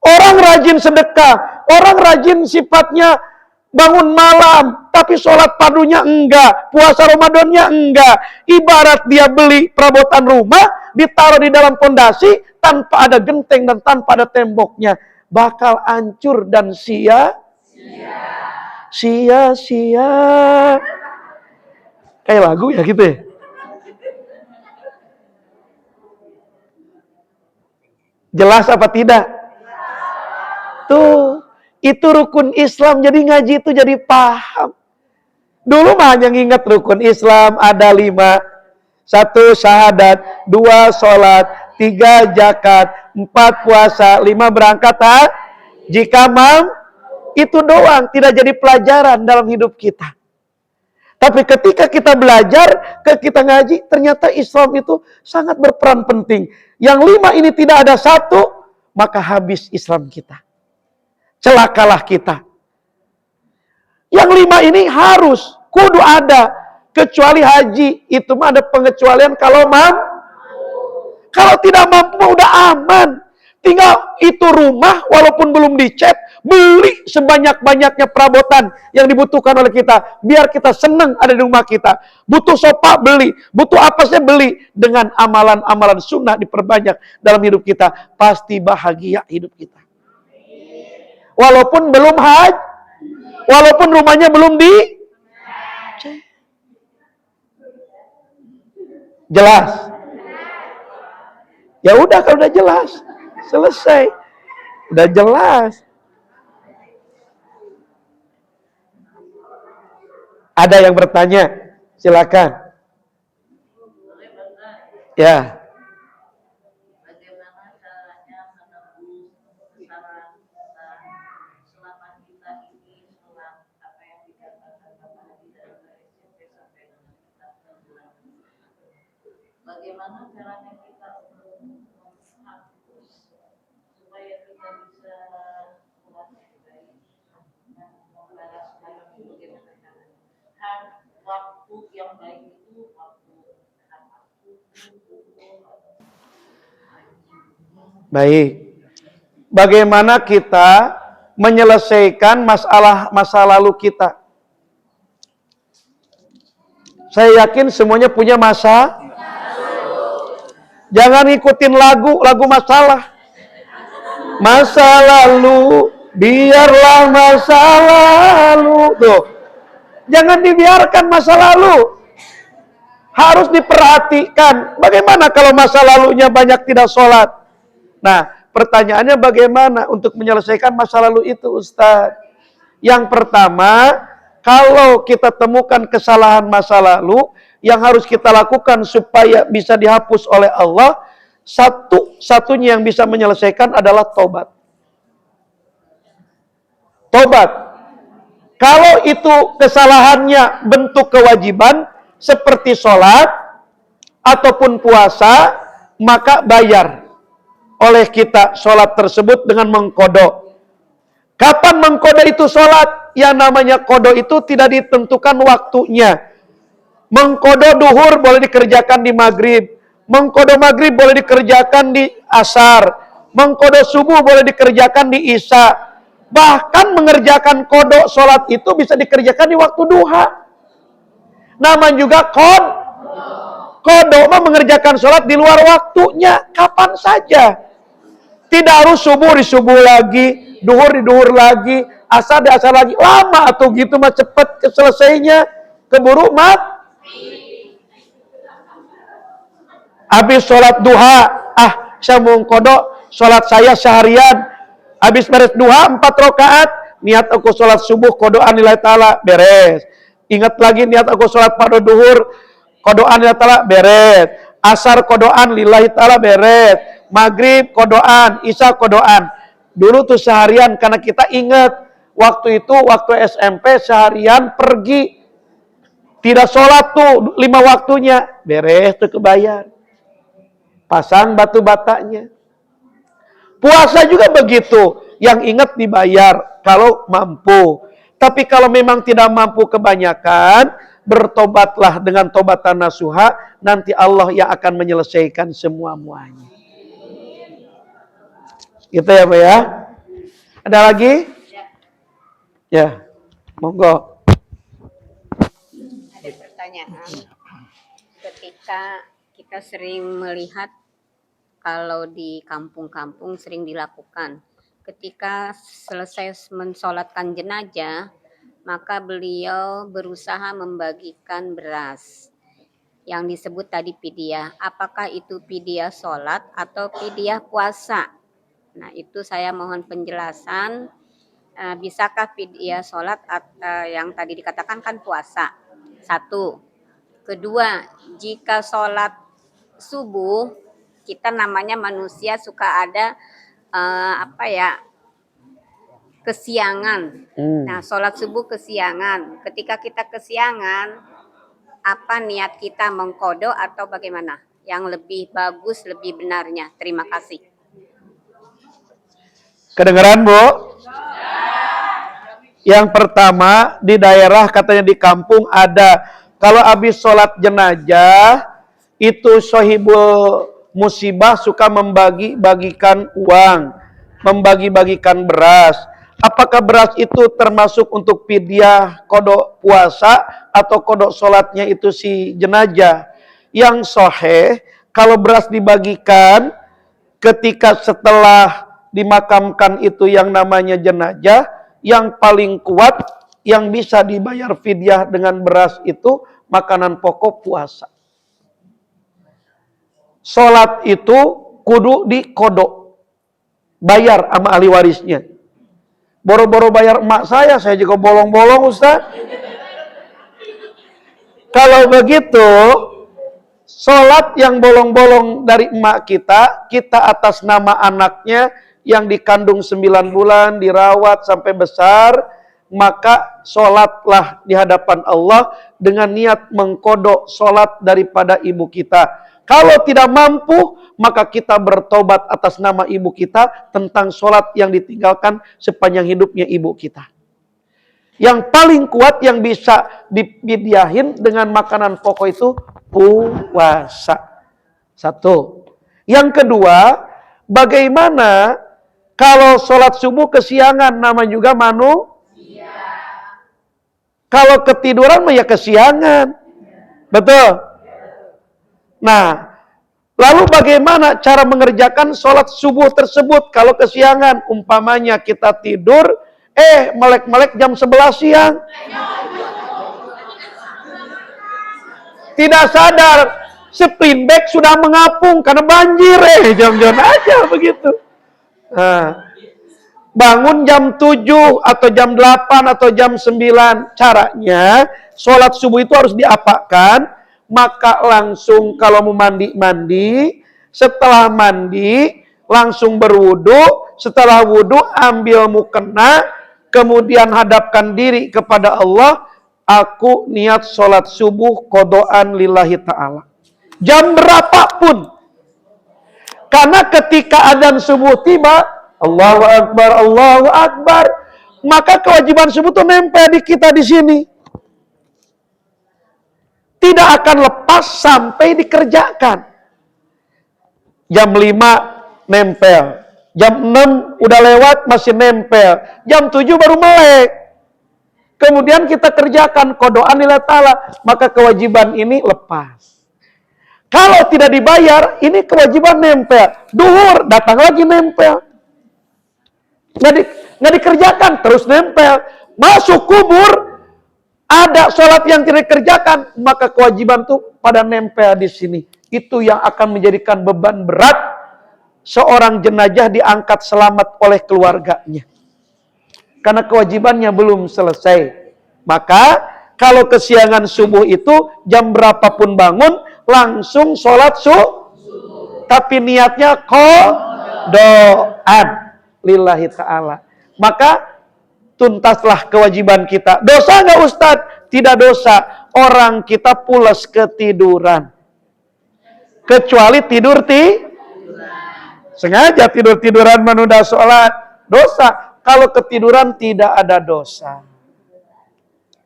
Orang rajin sedekah, orang rajin sifatnya bangun malam, tapi sholat padunya enggak, puasa Ramadannya enggak. Ibarat dia beli perabotan rumah, ditaruh di dalam pondasi, tanpa ada genteng dan tanpa ada temboknya. Bakal hancur dan sia-sia. Kayak lagu ya gitu ya. Jelas apa tidak? Tuh, itu rukun Islam. Jadi ngaji itu jadi paham. Dulu mah hanya nginget rukun Islam ada 5. 1 syahadat, 2 sholat, 3 zakat, 4 puasa, 5 berangkat jika itu doang, tidak jadi pelajaran dalam hidup kita. Tapi ketika kita belajar, kita ngaji, ternyata Islam itu sangat berperan penting. Yang 5 ini tidak ada 1, maka habis Islam kita. Celakalah kita. Yang 5 ini harus, kudu ada. Kecuali haji, itu mah ada pengecualian kalau kalau tidak mampu udah aman. Tinggal itu rumah, walaupun belum dicat, beli sebanyak-banyaknya perabotan yang dibutuhkan oleh kita. Biar kita senang ada di rumah kita. Butuh sofa, beli. Butuh apa sih, beli. Dengan amalan-amalan sunnah diperbanyak dalam hidup kita. Pasti bahagia hidup kita. Walaupun belum haji, walaupun rumahnya belum jelas. Ya udah, kalau udah jelas, selesai. Udah jelas. Ada yang bertanya? Silakan. Ya. Bagaimana caranya kita menghapus supaya kita bisa membalaskan bagaimana caranya? Waktu yang baik itu waktu. Baik. Bagaimana kita menyelesaikan masa lalu kita? Saya yakin semuanya punya masa. Jangan ngikutin lagu masalah. Masa lalu, biarlah masa lalu. Tuh. Jangan dibiarkan masa lalu. Harus diperhatikan. Bagaimana kalau masa lalunya banyak tidak sholat? Nah, pertanyaannya bagaimana untuk menyelesaikan masa lalu itu, Ustaz? Yang pertama, kalau kita temukan kesalahan masa lalu, yang harus kita lakukan supaya bisa dihapus oleh Allah, satu-satunya yang bisa menyelesaikan adalah tobat. Tobat. Kalau itu kesalahannya bentuk kewajiban, seperti sholat, ataupun puasa, maka bayar oleh kita sholat tersebut dengan mengkodok. Kapan mengkodok itu sholat? Yang namanya kodok itu tidak ditentukan waktunya. Mengkodok duhur boleh dikerjakan di maghrib. Mengkodok maghrib boleh dikerjakan di asar. Mengkodok subuh boleh dikerjakan di isya. Bahkan mengerjakan kodok sholat itu bisa dikerjakan di waktu duha. Nama juga kodok mah mengerjakan sholat di luar waktunya, kapan saja. Tidak harus subuh di subuh lagi, duhur di duhur lagi, asar di asar lagi. Lama atau gitu mah cepet selesainya, keburu habis sholat duha, saya mau kodok sholat saya seharian. Habis beres duha 4 rakaat, niat aku sholat subuh kodokan lillahi ta'ala, beres. Ingat lagi niat aku sholat pada duhur, kodokan lillahi ta'ala, beres. Asar kodokan lillahi ta'ala, beres. Maghrib kodokan, isya kodokan. Dulu tuh seharian, karena kita ingat waktu itu, waktu SMP seharian pergi, tidak sholat tuh 5 waktunya, beres tuh kebayar. Pasang batu batanya. Puasa juga begitu, yang ingat dibayar kalau mampu. Tapi kalau memang tidak mampu kebanyakan, bertobatlah dengan tobatan nasuha, nanti Allah yang akan menyelesaikan semua-muanya. Gitu ya, Pak ya? Ada lagi? Ya, monggo. Ada pertanyaan. Ketika kita sering melihat kalau di kampung-kampung sering dilakukan, ketika selesai mensolatkan jenazah, maka beliau berusaha membagikan beras yang disebut tadi pidyah. Apakah itu pidyah sholat atau pidyah puasa? Nah, itu saya mohon penjelasan. Bisakah pidyah sholat yang tadi dikatakan kan puasa? 1. Kedua, jika sholat subuh, kita namanya manusia suka ada kesiangan. Nah, sholat subuh kesiangan. Ketika kita kesiangan, apa niat kita mengkodo atau bagaimana? Yang lebih bagus, lebih benarnya. Terima kasih. Kedengeran, Bu? Yang pertama, di daerah katanya di kampung ada, kalau habis sholat jenazah, itu sohibul musibah suka membagi-bagikan uang, membagi-bagikan beras. Apakah beras itu termasuk untuk pidyah kodok puasa atau kodok sholatnya itu si jenazah? Yang sahih, kalau beras dibagikan ketika setelah dimakamkan itu yang namanya jenazah, yang paling kuat yang bisa dibayar fidyah dengan beras itu makanan pokok puasa. Sholat itu kudu dikodok, bayar sama ahli warisnya. Boro-boro bayar emak saya juga bolong-bolong, Ustaz. Kalau begitu, sholat yang bolong-bolong dari emak kita atas nama anaknya yang dikandung 9 bulan, dirawat sampai besar, maka sholatlah di hadapan Allah dengan niat mengkodok sholat daripada ibu kita. Kalau tidak mampu, maka kita bertobat atas nama ibu kita tentang sholat yang ditinggalkan sepanjang hidupnya ibu kita. Yang paling kuat yang bisa dipidyahin dengan makanan pokok itu puasa. 1. Yang kedua, bagaimana kalau sholat subuh kesiangan, nama juga manusia. Kalau ketiduran ya kesiangan. Betul? Nah, lalu bagaimana cara mengerjakan sholat subuh tersebut kalau kesiangan? Umpamanya kita tidur, melek-melek jam 11 siang. Tidak sadar, sprint back sudah mengapung karena banjir, jam-jam aja begitu. Nah, bangun jam 7 atau jam 8 atau jam 9. Caranya, sholat subuh itu harus diapakan, maka langsung kalau mau mandi, setelah mandi, langsung berwudu, setelah wudu ambil mukena, kemudian hadapkan diri kepada Allah, aku niat sholat subuh kodoan lillahi ta'ala. Jam berapapun. Karena ketika adzan subuh tiba, Allahu Akbar, maka kewajiban subuh itu nempel di kita di sini. Tidak akan lepas sampai dikerjakan. Jam 5 nempel. Jam 6 udah lewat masih nempel. Jam 7 baru melek. Kemudian kita kerjakan kodoan lillahi ta'ala, maka kewajiban ini lepas. Kalau tidak dibayar, ini kewajiban nempel. Duhur, datang lagi nempel. Nggak dikerjakan, terus nempel. Masuk kubur, ada sholat yang tidak dikerjakan, maka kewajiban tuh pada nempel di sini. Itu yang akan menjadikan beban berat seorang jenazah diangkat selamat oleh keluarganya. Karena kewajibannya belum selesai. Maka kalau kesiangan subuh itu jam berapapun bangun langsung sholat subuh. Tapi niatnya qadoan lillahi ta'ala. Maka tuntaslah kewajiban kita. Dosa nggak Ustadz? Tidak dosa. Orang kita pulas ketiduran. Kecuali sengaja tidur-tiduran menunda sholat. Dosa. Kalau ketiduran tidak ada dosa.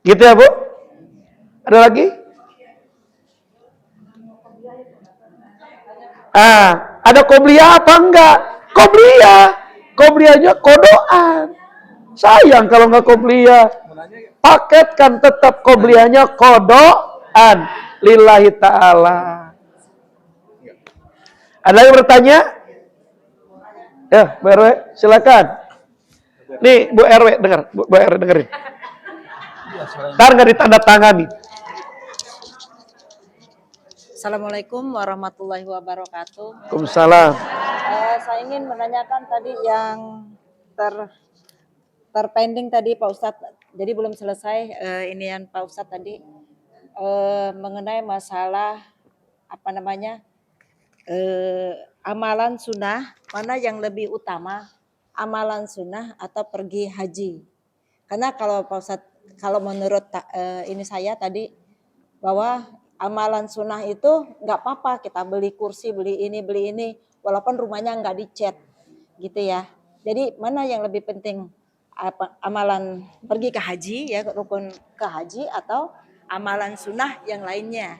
Gitu ya Bu? Ada lagi? Ada qobliyah apa enggak? Qobliyahnya kodoan. Sayang kalau enggak qobliyah. Paketkan tetap qobliyahnya kodoan. Lillahi ta'ala. Ada yang bertanya? Ya, Bu RW, silakan. Nih, Bu RW, dengar. Bu RW, dengerin. Ntar nggak ditandatangani. Assalamualaikum warahmatullahi wabarakatuh. Waalaikumsalam. Saya ingin menanyakan tadi yang terpending tadi Pak Ustadz. Jadi belum selesai inian Pak Ustadz tadi mengenai masalah amalan sunnah, mana yang lebih utama, amalan sunnah atau pergi haji? Karena kalau Pak Ustadz, kalau menurut ini saya tadi bahwa amalan sunnah itu nggak apa-apa kita beli kursi, beli ini, walaupun rumahnya nggak dicat, gitu ya. Jadi mana yang lebih penting, amalan pergi ke haji ya, rukun ke haji atau amalan sunnah yang lainnya?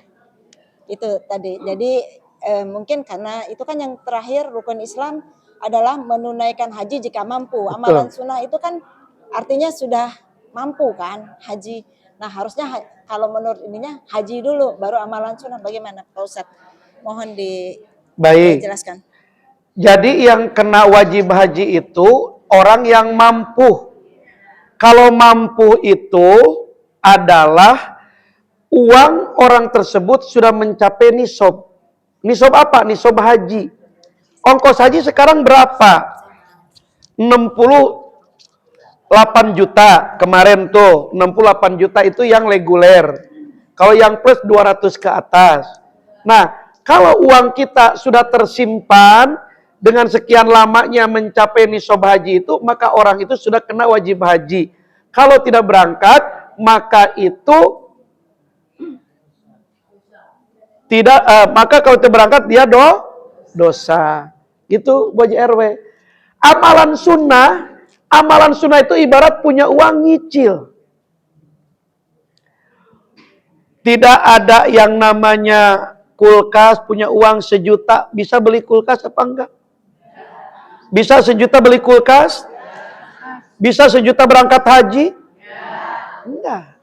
Itu tadi. Jadi mungkin karena itu kan yang terakhir rukun Islam adalah menunaikan haji jika mampu. Amalan sunnah itu kan artinya sudah mampu kan haji. Nah harusnya kalau menurut ininya haji dulu baru amalan sunnah. Bagaimana Pak Ustadz? Mohon dijelaskan. Jadi yang kena wajib haji itu orang yang mampu. Kalau mampu itu adalah uang orang tersebut sudah mencapai nisab. Nisab apa? Nisab haji. Ongkos haji sekarang berapa? 68 juta kemarin tuh. 68 juta itu yang reguler. Kalau yang plus 200 ke atas. Nah, kalau uang kita sudah tersimpan dengan sekian lamanya mencapai nisab haji itu, maka orang itu sudah kena wajib haji. Kalau tidak berangkat, maka itu maka kalau tidak berangkat dia dosa. Itu Bu RW. Amalan sunnah itu ibarat punya uang nyicil. Tidak ada yang namanya kulkas, punya uang 1 juta, bisa beli kulkas apa enggak? Bisa 1 juta beli kulkas? Bisa 1 juta berangkat haji? Enggak.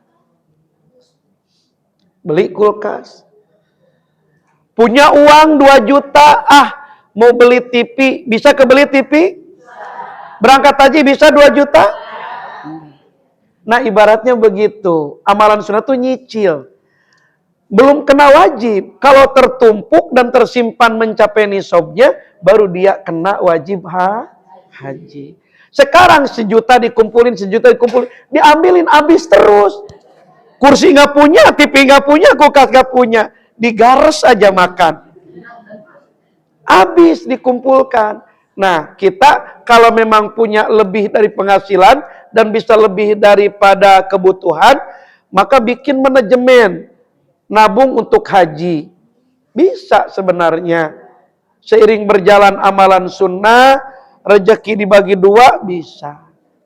Beli kulkas. Punya uang 2 juta, mau beli TV, bisa kebeli TV? Berangkat haji bisa 2 juta? Nah ibaratnya begitu. Amalan sunnah itu nyicil. Belum kena wajib. Kalau tertumpuk dan tersimpan mencapai nisabnya, baru dia kena wajib haji. Sekarang 1 juta dikumpulin, diambilin habis terus. Kursi nggak punya, TV nggak punya, kulkas nggak punya. Digares aja makan. Habis dikumpulkan. Nah, kita kalau memang punya lebih dari penghasilan dan bisa lebih daripada kebutuhan, maka bikin manajemen nabung untuk haji. Bisa sebenarnya. Seiring berjalan amalan sunnah, rezeki dibagi 2 bisa.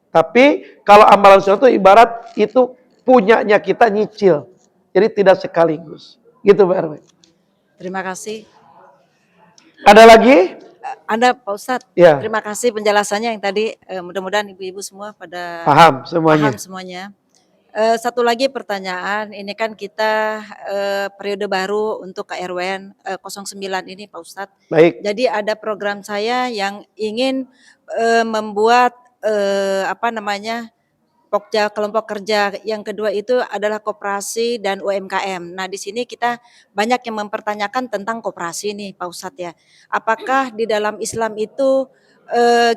Tapi kalau amalan sunnah itu ibarat itu punyanya kita nyicil. Jadi tidak sekaligus. Gitu Bu RW. Terima kasih. Ada lagi? Anda Pak Ustadz, Ya, terima kasih penjelasannya yang tadi. Mudah-mudahan ibu-ibu semua pada paham semuanya. paham semuanya. Satu lagi pertanyaan, ini kan kita periode baru untuk KRWN 09 ini Pak Ustadz. Baik. Jadi ada program saya yang ingin membuat Pokja kelompok kerja yang kedua itu adalah koperasi dan UMKM. Nah, di sini kita banyak yang mempertanyakan tentang koperasi nih Pak Ustadz ya. Apakah di dalam Islam itu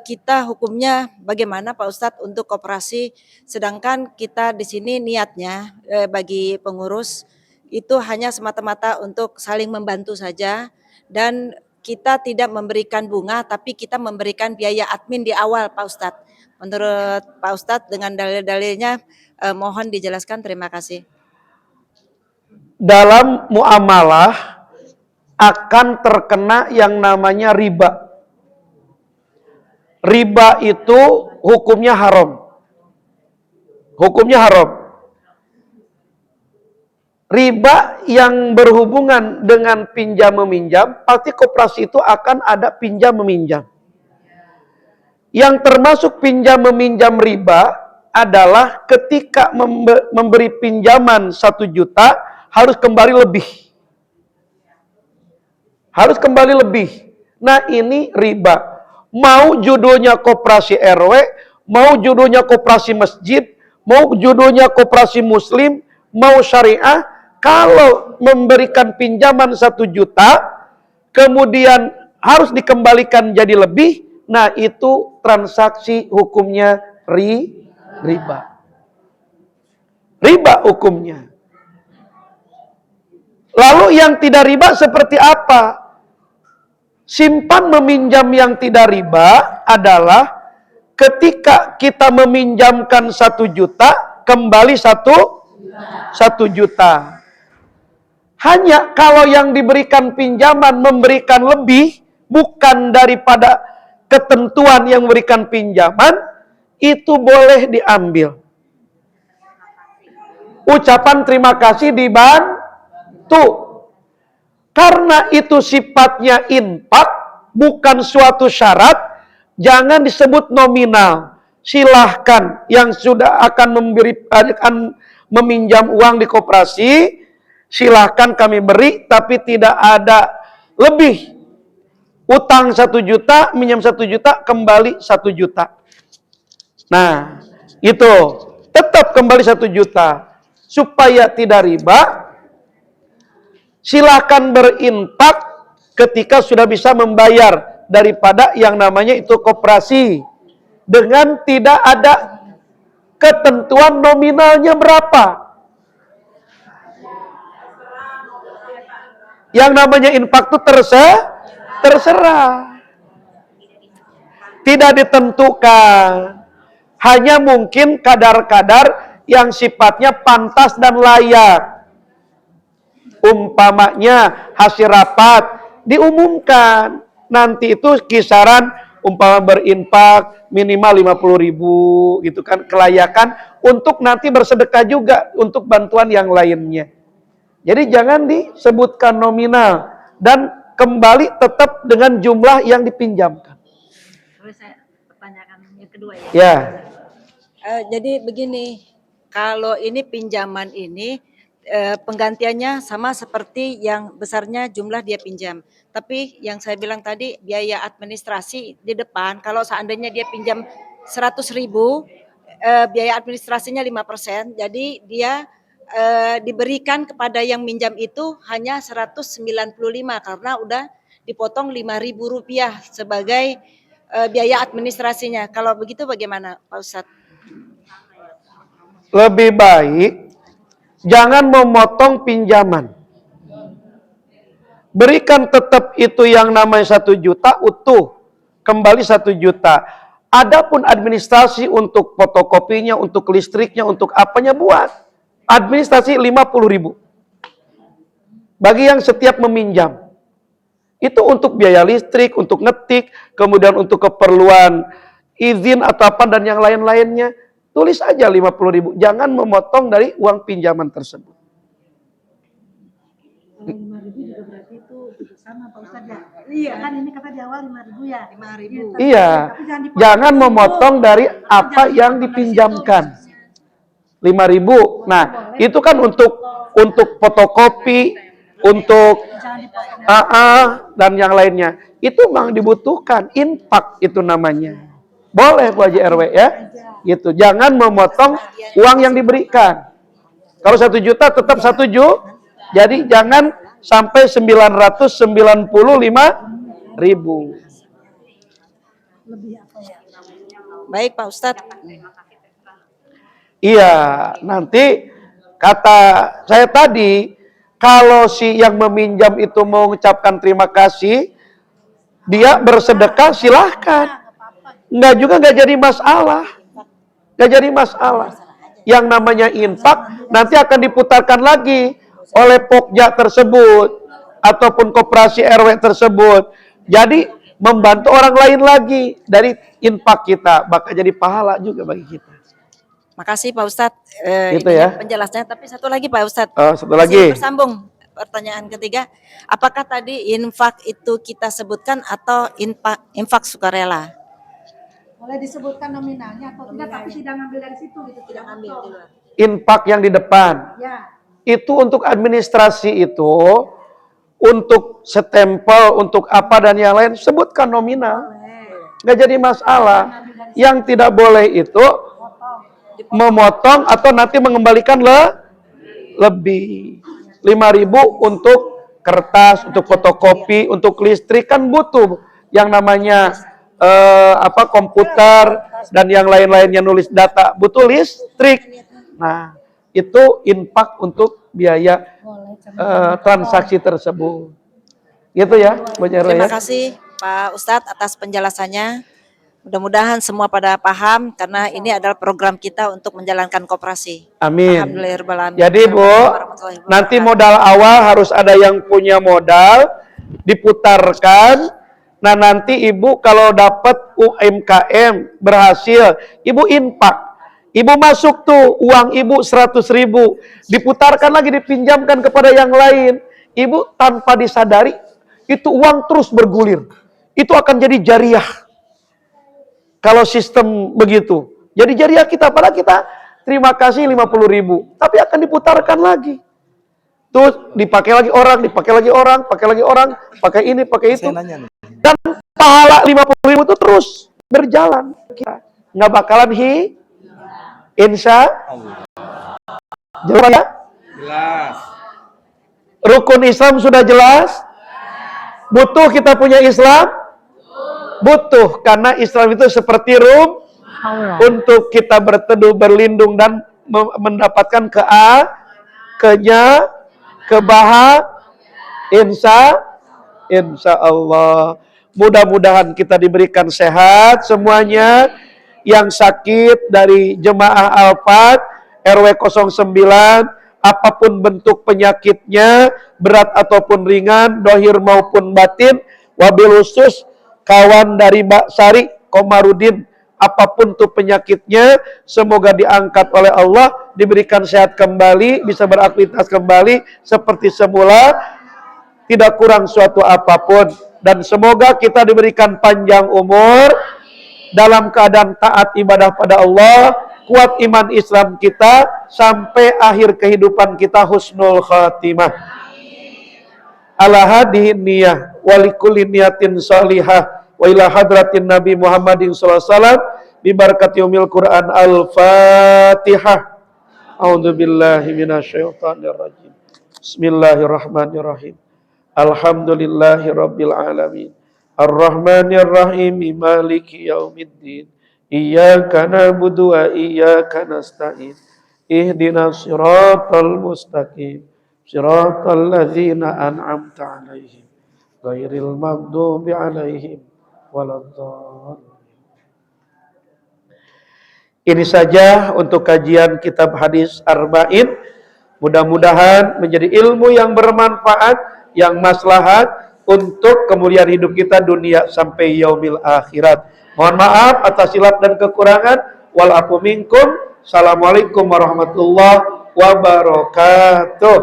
kita hukumnya bagaimana Pak Ustadz untuk koperasi, sedangkan kita di sini niatnya bagi pengurus itu hanya semata-mata untuk saling membantu saja, dan kita tidak memberikan bunga tapi kita memberikan biaya admin di awal Pak Ustadz. Menurut Pak Ustadz dengan dalil-dalilnya mohon dijelaskan, terima kasih. Dalam muamalah akan terkena yang namanya riba. Riba itu hukumnya haram. Hukumnya haram. Riba yang berhubungan dengan pinjam meminjam, pasti koperasi itu akan ada pinjam meminjam. Yang termasuk pinjam meminjam riba adalah ketika memberi pinjaman 1 juta harus kembali lebih. Harus kembali lebih. Nah, ini riba. Mau judulnya koperasi RW, mau judulnya koperasi masjid, mau judulnya koperasi muslim, mau syariah, kalau memberikan pinjaman 1 juta kemudian harus dikembalikan jadi lebih, nah itu transaksi hukumnya riba. Riba hukumnya. Lalu yang tidak riba seperti apa? Simpan meminjam yang tidak riba adalah ketika kita meminjamkan 1 juta, kembali 1 juta. Hanya kalau yang diberikan pinjaman memberikan lebih, bukan daripada ketentuan yang memberikan pinjaman, itu boleh diambil. Ucapan terima kasih dibantu. Karena itu sifatnya infak, bukan suatu syarat, jangan disebut nominal. Silahkan yang sudah akan meminjam uang di koperasi, silahkan kami beri, tapi tidak ada lebih. Utang 1 juta, minjam 1 juta, kembali 1 juta. Nah, itu tetap kembali 1 juta. Supaya tidak riba, silahkan berinfak ketika sudah bisa membayar daripada yang namanya itu koperasi. Dengan tidak ada ketentuan nominalnya berapa. Yang namanya infak itu terserah. Tidak ditentukan. Hanya mungkin kadar-kadar yang sifatnya pantas dan layak. Umpamanya hasil rapat diumumkan. Nanti itu kisaran umpama berinfak minimal 50.000 gitu kan, kelayakan untuk nanti bersedekah juga untuk bantuan yang lainnya. Jadi jangan disebutkan nominal dan kembali tetap dengan jumlah yang dipinjamkan. Boleh saya pertanyakan yang kedua ya? Ya. Jadi begini, kalau ini pinjaman ini penggantiannya sama seperti yang besarnya jumlah dia pinjam. Tapi yang saya bilang tadi biaya administrasi di depan, kalau seandainya dia pinjam 100.000, biaya administrasinya 5%, jadi dia diberikan kepada yang minjam itu hanya 195 karena udah dipotong Rp5.000 sebagai biaya administrasinya. Kalau begitu bagaimana Pak Ustadz? Lebih baik jangan memotong pinjaman. Berikan tetap itu yang namanya 1 juta utuh. Kembali 1 juta. Adapun administrasi untuk fotokopinya, untuk listriknya, untuk apanya buat. Administrasi 50.000. Bagi yang setiap meminjam. Itu untuk biaya listrik, untuk ngetik, kemudian untuk keperluan izin atau apa dan yang lain-lainnya. Tulis aja 50.000. Jangan memotong dari uang pinjaman tersebut. Kalau 5.000 juga berarti itu sama Pak Ustadz ya. Iya. Kan ini kata di awal 5.000 ya. 5.000. Iya. Jangan memotong dari apa yang dipinjamkan. 5.000. Nah, itu kan untuk fotokopi, untuk dan yang lainnya. Itu memang dibutuhkan, infak itu namanya. Boleh Bu Haji RW ya. Gitu. Jangan memotong uang yang diberikan. Kalau 1 juta tetap 1 juta. Jadi jangan sampai 995.000. Baik Pak Ustadz. Iya, nanti kata saya tadi, kalau si yang meminjam itu mau mengucapkan terima kasih, dia bersedekah silahkan. Nggak jadi masalah. Nggak jadi masalah. Yang namanya infak nanti akan diputarkan lagi oleh Pokja tersebut ataupun koperasi RW tersebut. Jadi membantu orang lain lagi dari infak kita, bakal jadi pahala juga bagi kita. Makasih Pak Ustadz. Gitu ya. Penjelasannya. Tapi satu lagi Pak Ustadz. Satu lagi. Bersambung pertanyaan ketiga. Apakah tadi infak itu kita sebutkan atau infak sukarela? Boleh disebutkan nominalnya atau tidak, tapi tidak ngambil dari situ gitu, tidak ngambil. Infak yang di depan. Ya. Itu untuk administrasi itu, untuk stempel, untuk apa dan yang lain, sebutkan nominal. Nggak jadi masalah. Yang tidak boleh itu memotong atau nanti mengembalikan lebih. 5.000 untuk kertas, untuk fotokopi, untuk listrik kan butuh yang namanya komputer dan yang lain-lainnya nulis data, butuh listrik. Nah, itu infak untuk biaya transaksi tersebut. Gitu ya, Bu Jarwo ya. Terima kasih Pak Ustadz atas penjelasannya. Mudah-mudahan semua pada paham karena ini adalah program kita untuk menjalankan koperasi. Amin. Alhamdulillahirrahmanirrahim. Jadi Bu, nanti modal awal harus ada yang punya modal, diputarkan. Nah nanti Ibu kalau dapat UMKM berhasil, Ibu infak. Ibu masuk tuh uang Ibu 100.000, diputarkan lagi, dipinjamkan kepada yang lain. Ibu tanpa disadari, itu uang terus bergulir. Itu akan jadi jariah. Kalau sistem begitu. Jadi jariah kita, padahal kita terima kasih 50.000. Tapi akan diputarkan lagi. Terus dipakai lagi orang, pakai lagi orang, pakai ini, pakai itu. Dan pahala 50.000 itu terus berjalan. Nggak bakalan insya jelas ya? Jelas. Rukun Islam sudah jelas? Butuh kita punya Islam? Butuh, karena Islam itu seperti untuk kita berteduh, berlindung dan mendapatkan insya Allah. Mudah-mudahan kita diberikan sehat semuanya. Yang sakit dari jemaah Al-Fat RW 09, apapun bentuk penyakitnya, berat ataupun ringan, dohir maupun batin, wabil khusus kawan dari Mbak Sari Komarudin, apapun tuh penyakitnya, semoga diangkat oleh Allah, diberikan sehat kembali, bisa beraktivitas kembali seperti semula, tidak kurang suatu apapun. Dan semoga kita diberikan panjang umur, dalam keadaan taat ibadah pada Allah, kuat iman Islam kita, sampai akhir kehidupan kita husnul khatimah. Ala hadihi niyah, walikulli niyatin salihah, wa ila hadratin Nabi Muhammadin sallallahu alaihi wasallam, bi barakati yaumil Qur'an. Al-Fatihah. A'udzu billahi minasyaitonir rajim. Bismillahirrahmanirrahim. Alhamdulillahi rabbil alamin. Ar-Rahmanir Rahim, Maliki Yaumiddin. Iyyaka na'budu wa iyyaka nasta'in. Ihdinas siratal mustaqim. Siratal ladzina an'amta 'alaihim, ghairil maghdubi 'alaihim waladdallin. Ini saja untuk kajian kitab hadis Arba'in. Mudah-mudahan menjadi ilmu yang bermanfaat, yang maslahat untuk kemuliaan hidup kita dunia sampai yaumil akhirat. Mohon maaf atas silap dan kekurangan. Wal afu minkum. Assalamualaikum warahmatullahi wabarakatuh.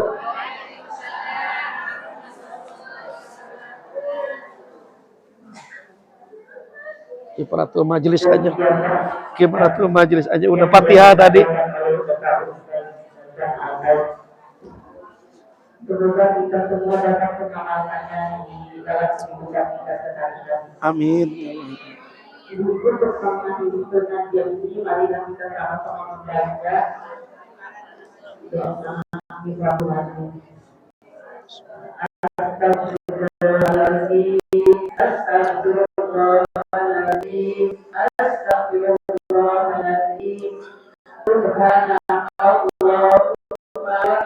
Kifaratul majelis aja. Kifaratul majelis aja udah Fatihah tadi. Semoga kita semua dapat mengamalkannya di dalam kehidupan kita sehari-hari. Amin. Untuk bersama hidup dengan dia ini, marilah kita sama-sama membaca doa Ibrahim. Astagfirullahaladzim, astagfirullahaladzim, astagfirullahaladzim. Subhanallah wa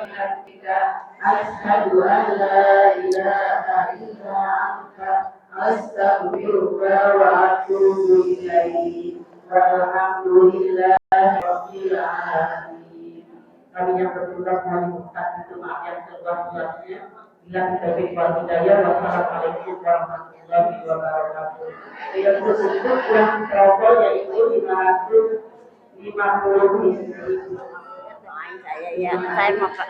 bihamdika, asyhadu an la ilaha illa anta, astaghfiruka wa atubu ilaik. Walhamdulillahi rabbil alamin. Kami yang bertugas hari Ustaz itu maaf yang seluas-luasnya. Bila kita berikan hidayah, wassalamualaikum warahmatullahi wabarakatuh. Yang tersebut yang terobol yaitu 550 istri. Doain saya ya, saya mau ke